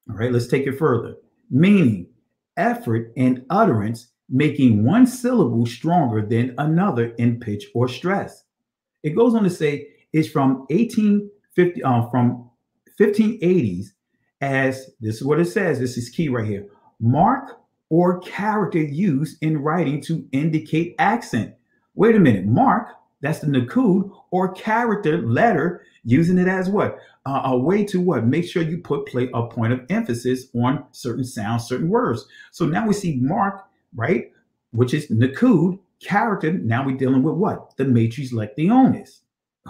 All right, let's take it further. Meaning, effort and utterance making one syllable stronger than another in pitch or stress. It goes on to say it's from 1850, from 1580s, as this is what it says. This is key right here. Mark or character used in writing to indicate accent. Wait a minute, mark, that's the nakud, or character letter, using it as what? A way to what? Make sure you play a point of emphasis on certain sounds, certain words. So now we see mark, right? Which is nakud, character. Now we're dealing with what? The matrix lectionis.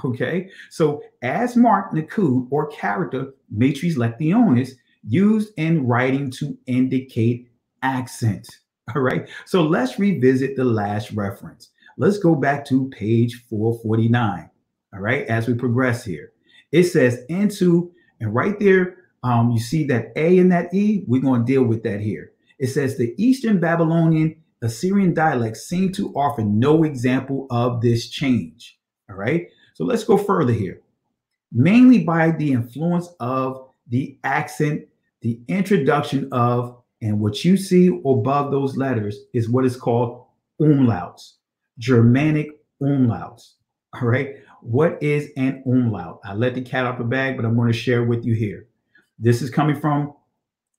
Okay. So as mark, nakud, or character, matrix lectionis, used in writing to indicate accent. All right. So let's revisit the last reference. Let's go back to page 449. All right. As we progress here, it says into, and right there, you see that A and that E, we're going to deal with that here. It says the Eastern Babylonian Assyrian dialects seem to offer no example of this change. All right. So let's go further here. Mainly by the influence of the accent, the introduction of, and what you see above those letters is what is called umlauts, Germanic umlauts. All right. What is an umlaut? I let the cat out the bag, but I'm going to share with you here. This is coming from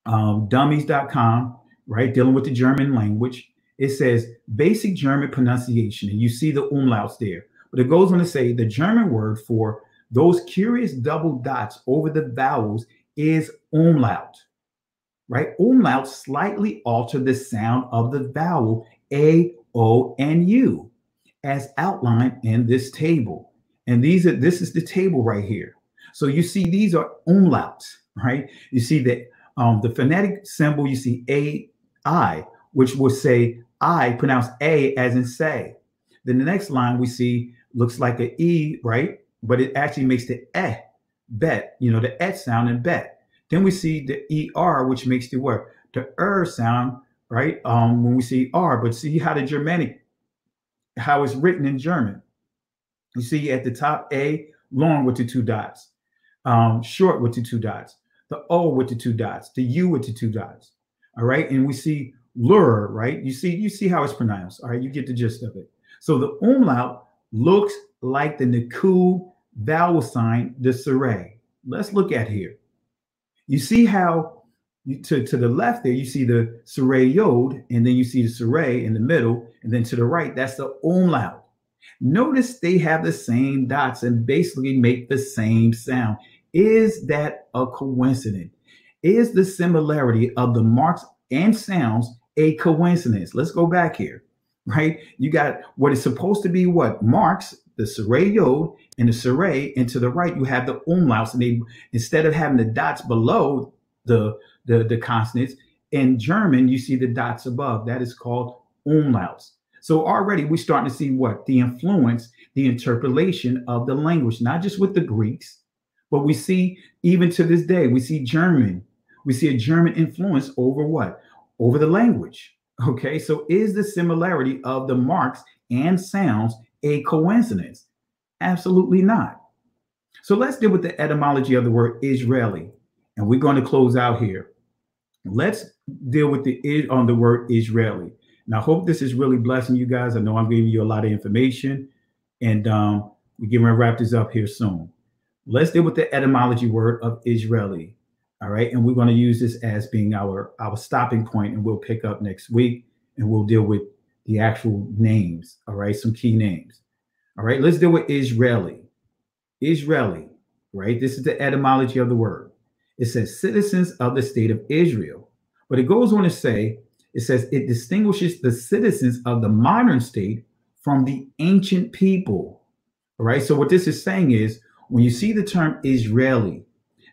dummies.com, right? Dealing with the German language. It says basic German pronunciation, and you see the umlauts there. But it goes on to say the German word for those curious double dots over the vowels is umlaut, right? Umlauts slightly alter the sound of the vowel A, O, and U as outlined in this table. And this is the table right here. So you see these are umlauts, right? You see the phonetic symbol, you see A-I, which will say I, pronounce A as in say. Then the next line we see looks like an E, right? But it actually makes the bet, the et sound in bet. Then we see the ER, which makes the what? The sound, right? When we see R, but see how the Germanic, how it's written in German. You see at the top, A, long with the two dots, short with the two dots, the O with the two dots, the U with the two dots. All right. And we see lure, right? You see how it's pronounced. All right. You get the gist of it. So the umlaut looks like the Naku vowel sign, the Saray. Let's look at here. You see how to the left there, you see the Saray Yod, and then you see the Saray in the middle, and then to the right, that's the umlaut. Notice they have the same dots and basically make the same sound. Is that a coincidence? Is the similarity of the marks and sounds a coincidence? Let's go back here, right? You got what is supposed to be what? Marks, the Saray Yod and the Saray, and to the right, you have the umlauts. And they, instead of having the dots below the consonants, in German, you see the dots above. That is called umlauts. So already we're starting to see what? The influence, the interpolation of the language, not just with the Greeks, but we see even to this day, we see German. We see a German influence over what? Over the language. Okay, so is the similarity of the marks and sounds a coincidence? Absolutely not. So let's deal with the etymology of the word Israeli. And we're going to close out here. Let's deal with the word Israeli. And I hope this is really blessing you guys. I know I'm giving you a lot of information, and we're getting ready to wrap this up here soon. Let's deal with the etymology word of Israeli. All right. And we're going to use this as being our stopping point, and we'll pick up next week and we'll deal with the actual names. All right. Some key names. All right. Let's deal with Israeli. Israeli. Right. This is the etymology of the word. It says citizens of the state of Israel. But it goes on to say, it says it distinguishes the citizens of the modern state from the ancient people. All right. So what this is saying is when you see the term Israeli,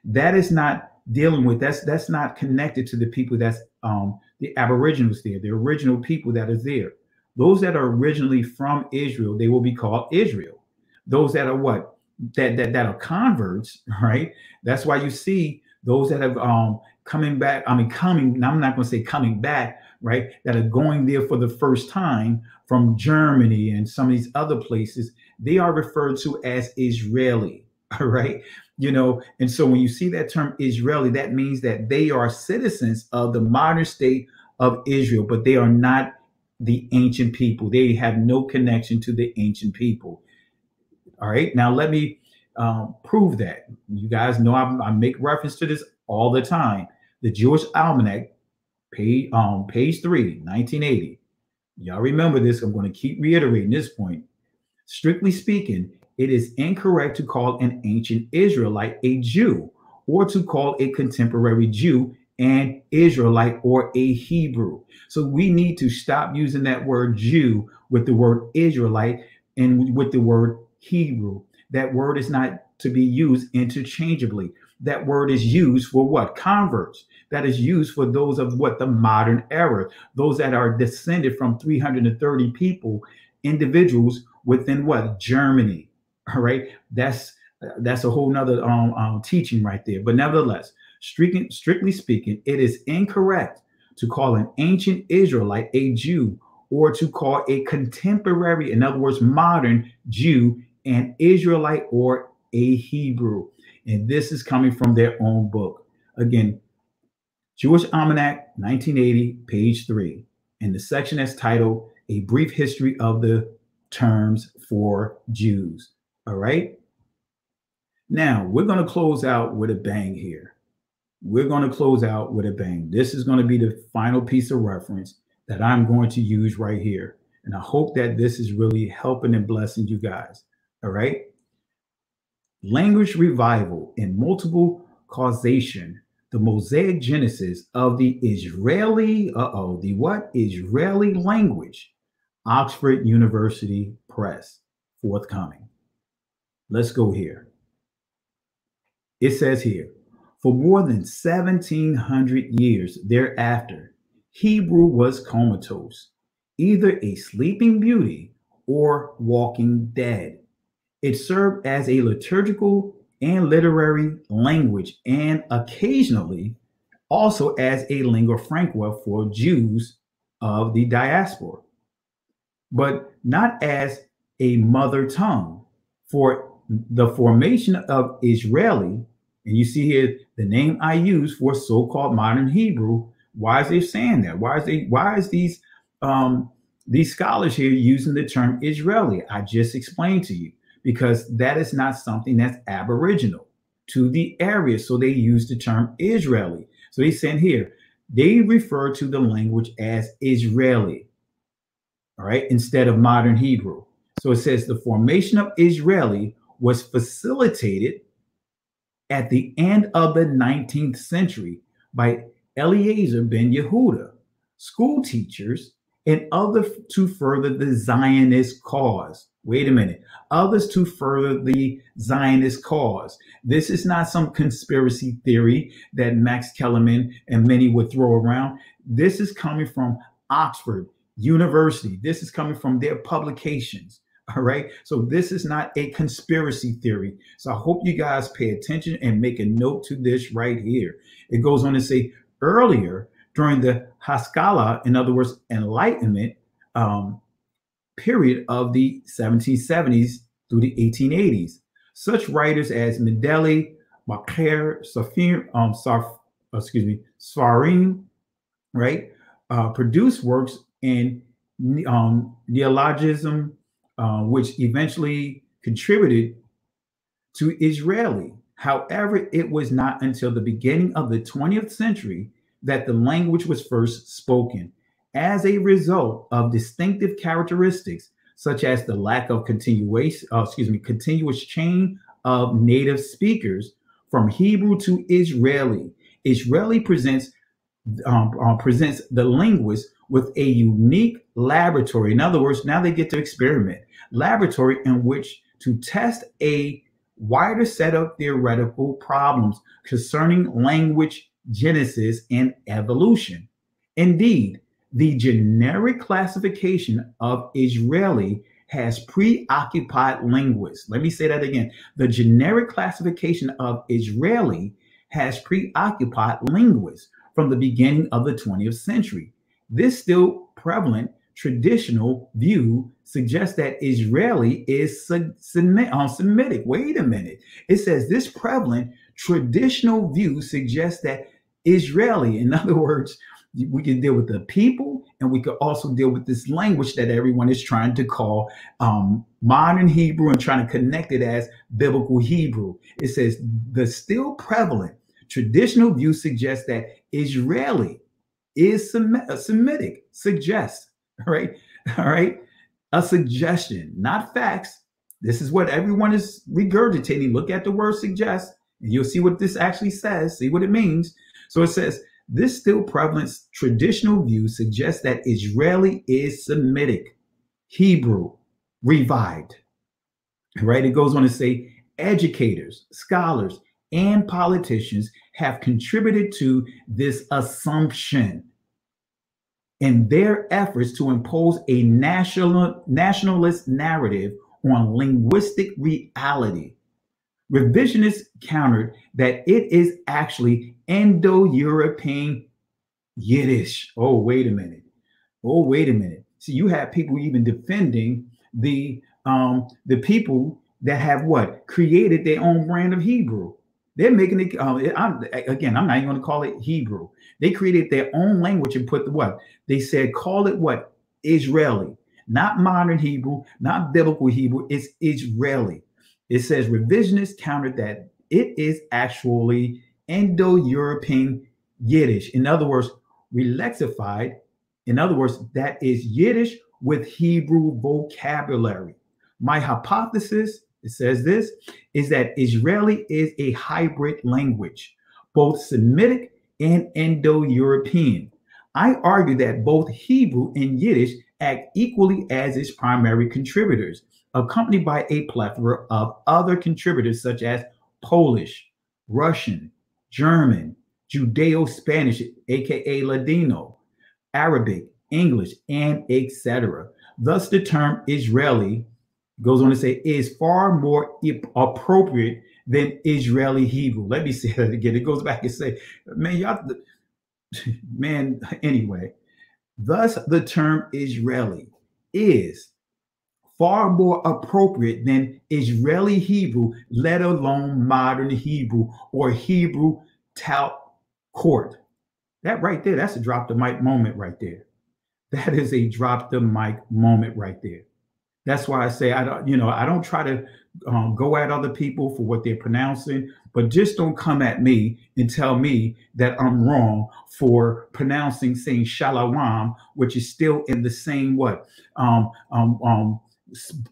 that is not dealing with, that's not connected to the people that's the Aboriginals there, the original people that is there. Those that are originally from Israel, they will be called Israel. Those that are what? That are converts, right? That's why you see those that have coming back. I mean, I'm not going to say coming back, right? That are going there for the first time from Germany and some of these other places. They are referred to as Israeli, all right? And so when you see that term Israeli, that means that they are citizens of the modern state of Israel, but they are not the ancient people. They have no connection to the ancient people. All right. Now, let me prove that. You guys know I make reference to this all the time. The Jewish Almanac, page 3, 1980. Y'all remember this. I'm going to keep reiterating this point. Strictly speaking, it is incorrect to call an ancient Israelite a Jew, or to call a contemporary Jew an Israelite or a Hebrew. So we need to stop using that word Jew with the word Israelite and with the word Hebrew. That word is not to be used interchangeably. That word is used for what? Converts. That is used for those of what? The modern era. Those that are descended from 330 people, individuals within what? Germany. All right. That's a whole nother teaching right there. But nevertheless, strictly speaking, it is incorrect to call an ancient Israelite a Jew, or to call a contemporary, in other words, modern Jew, an Israelite or a Hebrew. And this is coming from their own book. Again, Jewish Almanac, 1980, page 3. And the section that's titled A Brief History of the Terms for Jews. All right. Now, we're going to close out with a bang here. We're going to close out with a bang. This is going to be the final piece of reference that I'm going to use right here. And I hope that this is really helping and blessing you guys. All right. Language revival and multiple causation, the Mosaic Genesis of the Israeli, Israeli language, Oxford University Press, forthcoming. Let's go here. It says here, for more than 1700 years thereafter, Hebrew was comatose, either a sleeping beauty or walking dead. It served as a liturgical and literary language, and occasionally also as a lingua franca for Jews of the diaspora, but not as a mother tongue. For the formation of Israeli, and you see here the name I use for so-called modern Hebrew. Why is they saying that? Why is these scholars here using the term Israeli? I just explained to you, because that is not something that's aboriginal to the area. So they use the term Israeli. So they said here, they refer to the language as Israeli, all right, instead of modern Hebrew. So it says the formation of Israeli was facilitated at the end of the 19th century by Eliezer ben Yehuda, school teachers, and others to further the Zionist cause. Wait a minute. Others to further the Zionist cause. This is not some conspiracy theory that Max Kellerman and many would throw around. This is coming from Oxford University. This is coming from their publications. All right. So this is not a conspiracy theory. So I hope you guys pay attention and make a note to this right here. It goes on to say earlier during the Haskalah, in other words, Enlightenment period of the 1770s through the 1880s, such writers as Mendele, Macaire, Sfarim, right, produced works in neologism, which eventually contributed to Israeli. However, it was not until the beginning of the 20th century that the language was first spoken, as a result of distinctive characteristics such as the lack of continuous chain of native speakers from Hebrew to Israeli. Israeli presents the linguist with a unique laboratory. In other words, now they get to experiment. Laboratory in which to test a wider set of theoretical problems concerning language genesis and evolution. Indeed, the generic classification of Israeli has preoccupied linguists. Let me say that again. The generic classification of Israeli has preoccupied linguists from the beginning of the 20th century. This still prevalent traditional view suggests that Israeli is Semitic. Wait a minute. It says this prevalent traditional view suggests that Israeli, in other words, we can deal with the people, and we could also deal with this language that everyone is trying to call modern Hebrew and trying to connect it as biblical Hebrew. It says the still prevalent traditional view suggests that Israeli is Semitic. Suggests, all right, a suggestion, not facts. This is what everyone is regurgitating. Look at the word suggest, and you'll see what this actually says. See what it means. So it says, this still prevalent traditional view suggests that Israeli is Semitic, Hebrew, revived. Right? It goes on to say, educators, scholars, and politicians have contributed to this assumption in their efforts to impose a nationalist narrative on linguistic reality. Revisionists countered that it is actually Indo-European Yiddish. Oh, wait a minute. Oh, wait a minute. See, you have people even defending the people that have what created their own brand of Hebrew. They're making it. Again, I'm not even going to call it Hebrew. They created their own language and put the what they said. Call it what Israeli, not modern Hebrew, not biblical Hebrew. It's Israeli. It says revisionists countered that it is actually Indo-European Yiddish. In other words, relexified. In other words, that is Yiddish with Hebrew vocabulary. My hypothesis, it says this, is that Israeli is a hybrid language, both Semitic and Indo-European. I argue that both Hebrew and Yiddish act equally as its primary contributors, accompanied by a plethora of other contributors such as Polish, Russian, German, Judeo-Spanish, aka Ladino, Arabic, English, and etc. Thus, the term Israeli goes on to say is far more appropriate than Israeli Hebrew. Let me say that again. It goes back and say, man, y'all, man. Anyway, thus the term Israeli is far more appropriate than Israeli Hebrew, let alone modern Hebrew or Hebrew tout court. That right there, that's a drop the mic moment right there. That is a drop the mic moment right there. That's why I say I don't try to go at other people for what they're pronouncing, but just don't come at me and tell me that I'm wrong for pronouncing saying shalom, which is still in the same what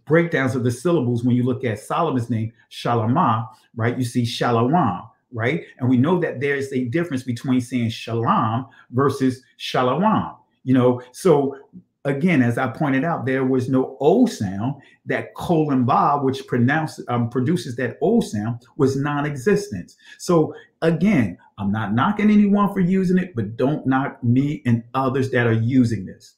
breakdowns of the syllables. When you look at Solomon's name, Shalamah, right? You see Shalom, right? And we know that there's a difference between saying shalom versus shalom. So again, as I pointed out, there was no O sound. That colon ba, which produces that O sound, was non-existent. So again, I'm not knocking anyone for using it, but don't knock me and others that are using this.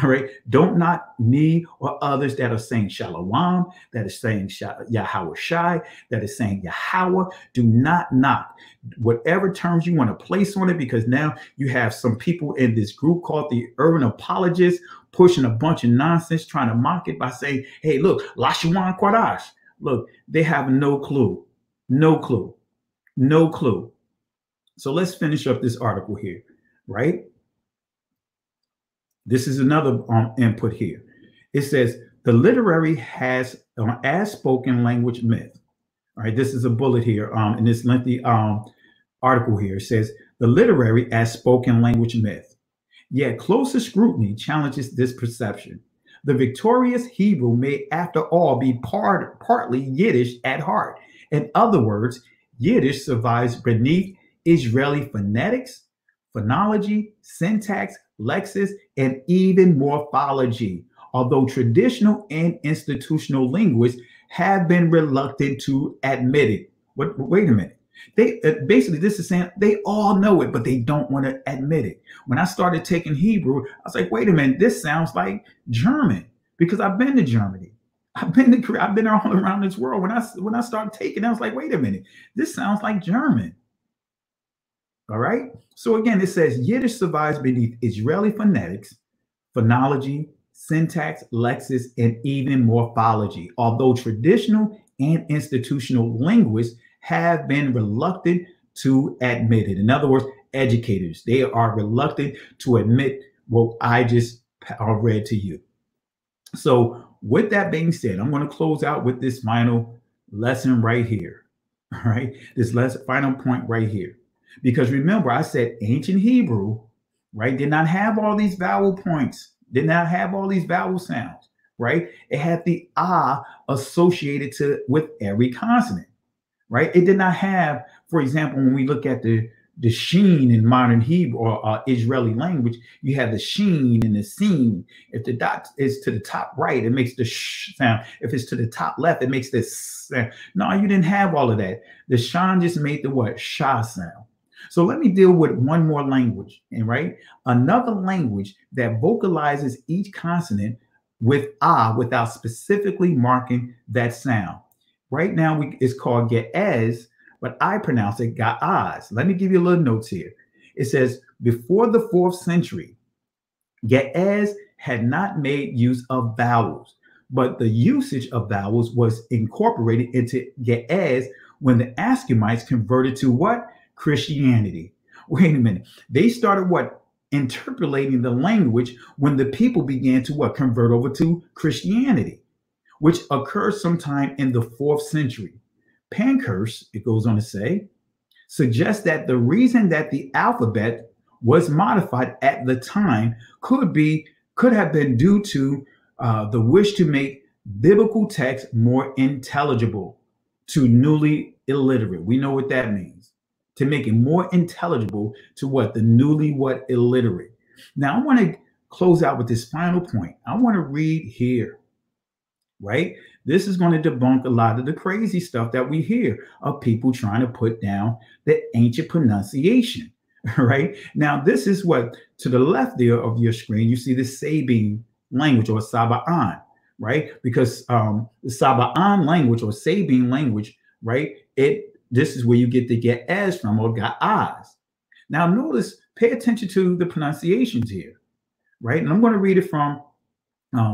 All right. Don't knock me or others that are saying shalom, that is saying Yahweh Shai, that is saying Yahweh. Do not knock whatever terms you want to place on it, because now you have some people in this group called the Urban Apologists pushing a bunch of nonsense, trying to mock it by saying, hey, look, Lashawan Quadash. Look, they have no clue. No clue. No clue. So let's finish up this article here, right? This is another input here. It says the literary has as spoken language myth. All right, this is a bullet here in this lengthy article here. It says the literary as spoken language myth. Yet closer scrutiny challenges this perception. The victorious Hebrew may, after all, be partly Yiddish at heart. In other words, Yiddish survives beneath Israeli phonetics, phonology, syntax, lexis, and even morphology, although traditional and institutional linguists have been reluctant to admit it. Wait a minute. They basically, this is saying they all know it, but they don't want to admit it. When I started taking Hebrew, I was like, wait a minute, this sounds like German, because I've been to Germany. I've been all around this world. When I started taking, I was like, wait a minute, this sounds like German. All right. So again, it says Yiddish survives beneath Israeli phonetics, phonology, syntax, lexis, and even morphology, although traditional and institutional linguists have been reluctant to admit it. In other words, educators, they are reluctant to admit what I just read to you. So with that being said, I'm going to close out with this final lesson right here. All right. This final point right here. Because remember, I said ancient Hebrew, right, did not have all these vowel points, did not have all these vowel sounds, right? It had the ah associated with every consonant, right? It did not have, for example, when we look at the sheen in modern Hebrew or Israeli language, you have the sheen and the seen. If the dot is to the top right, it makes the sh sound. If it's to the top left, it makes this sound. No, you didn't have all of that. The shan just made the what? Sha sound. So let me deal with one more language, right? Another language that vocalizes each consonant with ah without specifically marking that sound. Right now, it's called Ge'ez, but I pronounce it Ga'az. Let me give you a little notes here. It says, before the 4th century, Ge'ez had not made use of vowels, but the usage of vowels was incorporated into Ge'ez when the Ascamites converted to what? Christianity. Wait a minute. They started what? Interpolating the language when the people began to what? Convert over to Christianity, which occurred sometime in the 4th century. Pankhurst, it goes on to say, suggests that the reason that the alphabet was modified at the time could have been due to the wish to make biblical text more intelligible to newly illiterate. We know what that means. To make it more intelligible to what? The newly what? Illiterate. Now I want to close out with this final point. I want to read here, right? This is going to debunk a lot of the crazy stuff that we hear of people trying to put down the ancient pronunciation, right? Now, this is what, to the left there of your screen, you see the Sabine language or Saba'an, right? Because the Saba'an language or Sabine language, right? This is where you get the Ge'ez from, or Ga'az. Now, notice, pay attention to the pronunciations here, right? And I'm going to read it from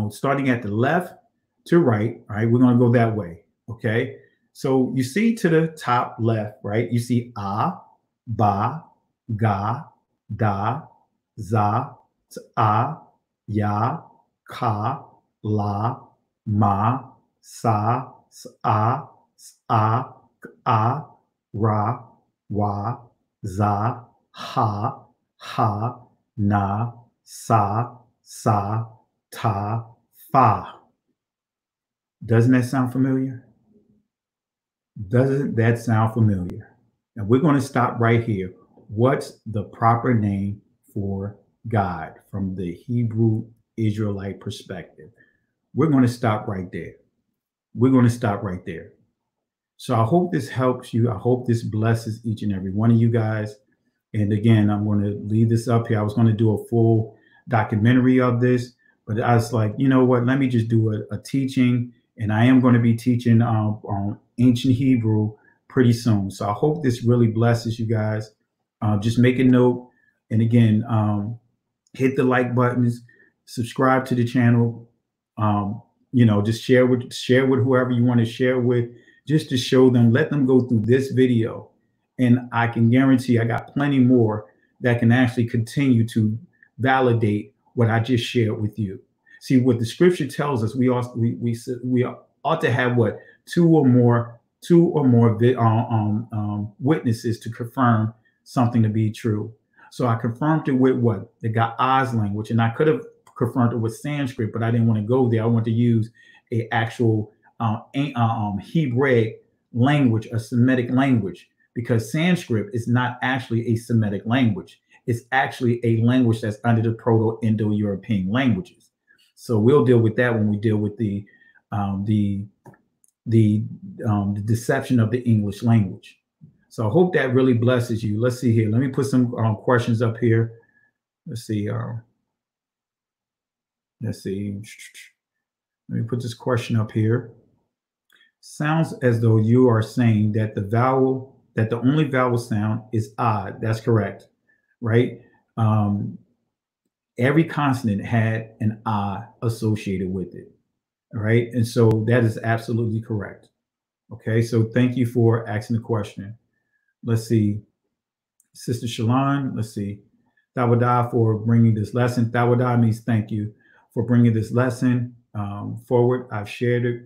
starting at the left to right. All right, we're going to go that way. Okay, so you see to the top left, right? You see ba, ga, da, za, ya, ka, la, ma, sa, ra, wa, za, ha, na, sa, ta, fa. Doesn't that sound familiar? Doesn't that sound familiar? And we're going to stop right here. What's the proper name for God from the Hebrew Israelite perspective? We're going to stop right there. We're going to stop right there. So I hope this helps you. I hope this blesses each and every one of you guys. And again, I'm going to leave this up here. I was going to do a full documentary of this, but I was like, you know what? Let me just do a teaching. And I am going to be teaching on ancient Hebrew pretty soon. So I hope this really blesses you guys. Just make a note. And again, hit the like buttons, subscribe to the channel. Just share with whoever you want to share with, just to show them, let them go through this video. And I can guarantee I got plenty more that can actually continue to validate what I just shared with you. See, what the scripture tells us, we ought to have what? Two or more witnesses to confirm something to be true. So I confirmed it with what? The Ga'az language, and I could have confirmed it with Sanskrit, but I didn't want to go there. I want to use a actual Hebraic language, a Semitic language, because Sanskrit is not actually a Semitic language. It's actually a language that's under the Proto-Indo-European languages. So we'll deal with that when we deal with the deception of the English language. So I hope that really blesses you. Let's see here. Let me put some questions up here. Let's see. Let's see. Let me put this question up here. Sounds as though you are saying that the only vowel sound is odd. That's correct, right? Every consonant had an I associated with it. All right. And so that is absolutely correct. Okay. So thank you for asking the question. Let's see. Sister Shalon, let's see. Tawada for bringing this lesson. Tawada means thank you for bringing this lesson forward. I've shared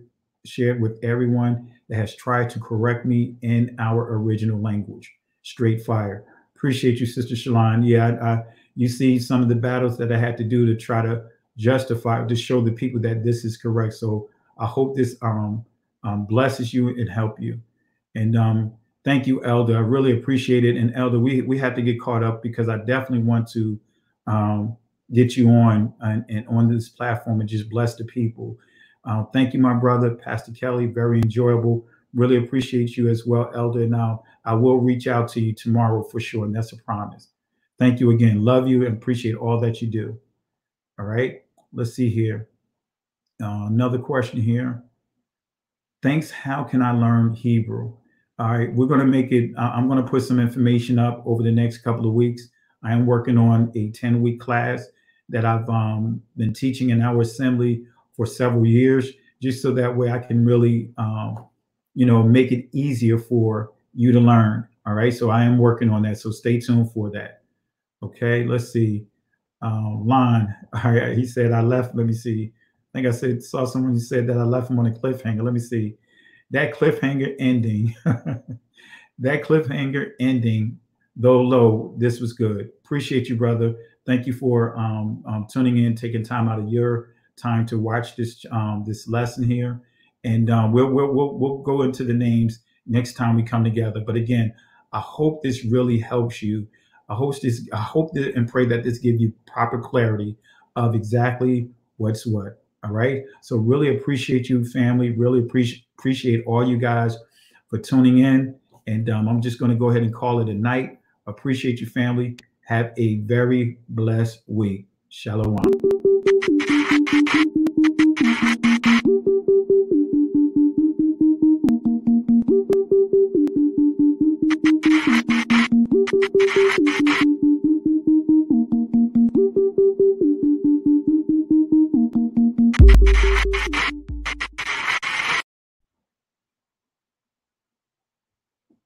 with everyone that has tried to correct me in our original language. Straight fire. Appreciate you, Sister Shalon. Yeah, you see some of the battles that I had to do to try to justify, to show the people that this is correct. So I hope this blesses you and help you. And thank you, Elder. I really appreciate it. And Elder, we have to get caught up, because I definitely want to get you on and on this platform and just bless the people. Thank you, my brother, Pastor Kelly. Very enjoyable. Really appreciate you as well, Elder. Now, I will reach out to you tomorrow for sure, and that's a promise. Thank you again. Love you and appreciate all that you do. All right. Let's see here. Another question here. Thanks. How can I learn Hebrew? All right. We're going to make it. I'm going to put some information up over the next couple of weeks I am working on a 10-week class that I've been teaching in our assembly for several years, just so that way I can really, make it easier for you to learn. All right. So I am working on that. So stay tuned for that. Okay. Let's see. Lon, all right, he said, I left. Let me see. I think saw someone who said that I left him on a cliffhanger. Let me see. That cliffhanger ending, that cliffhanger ending, though low, this was good. Appreciate you, brother. Thank you for tuning in, taking time out of your time to watch this lesson here, and we'll go into the names next time we come together. But again, I hope this really helps you. I hope that and pray that this gives you proper clarity of exactly what's what. All right. So really appreciate you, family. Really appreciate all you guys for tuning in. And I'm just going to go ahead and call it a night. Appreciate you, family. Have a very blessed week. Shalom.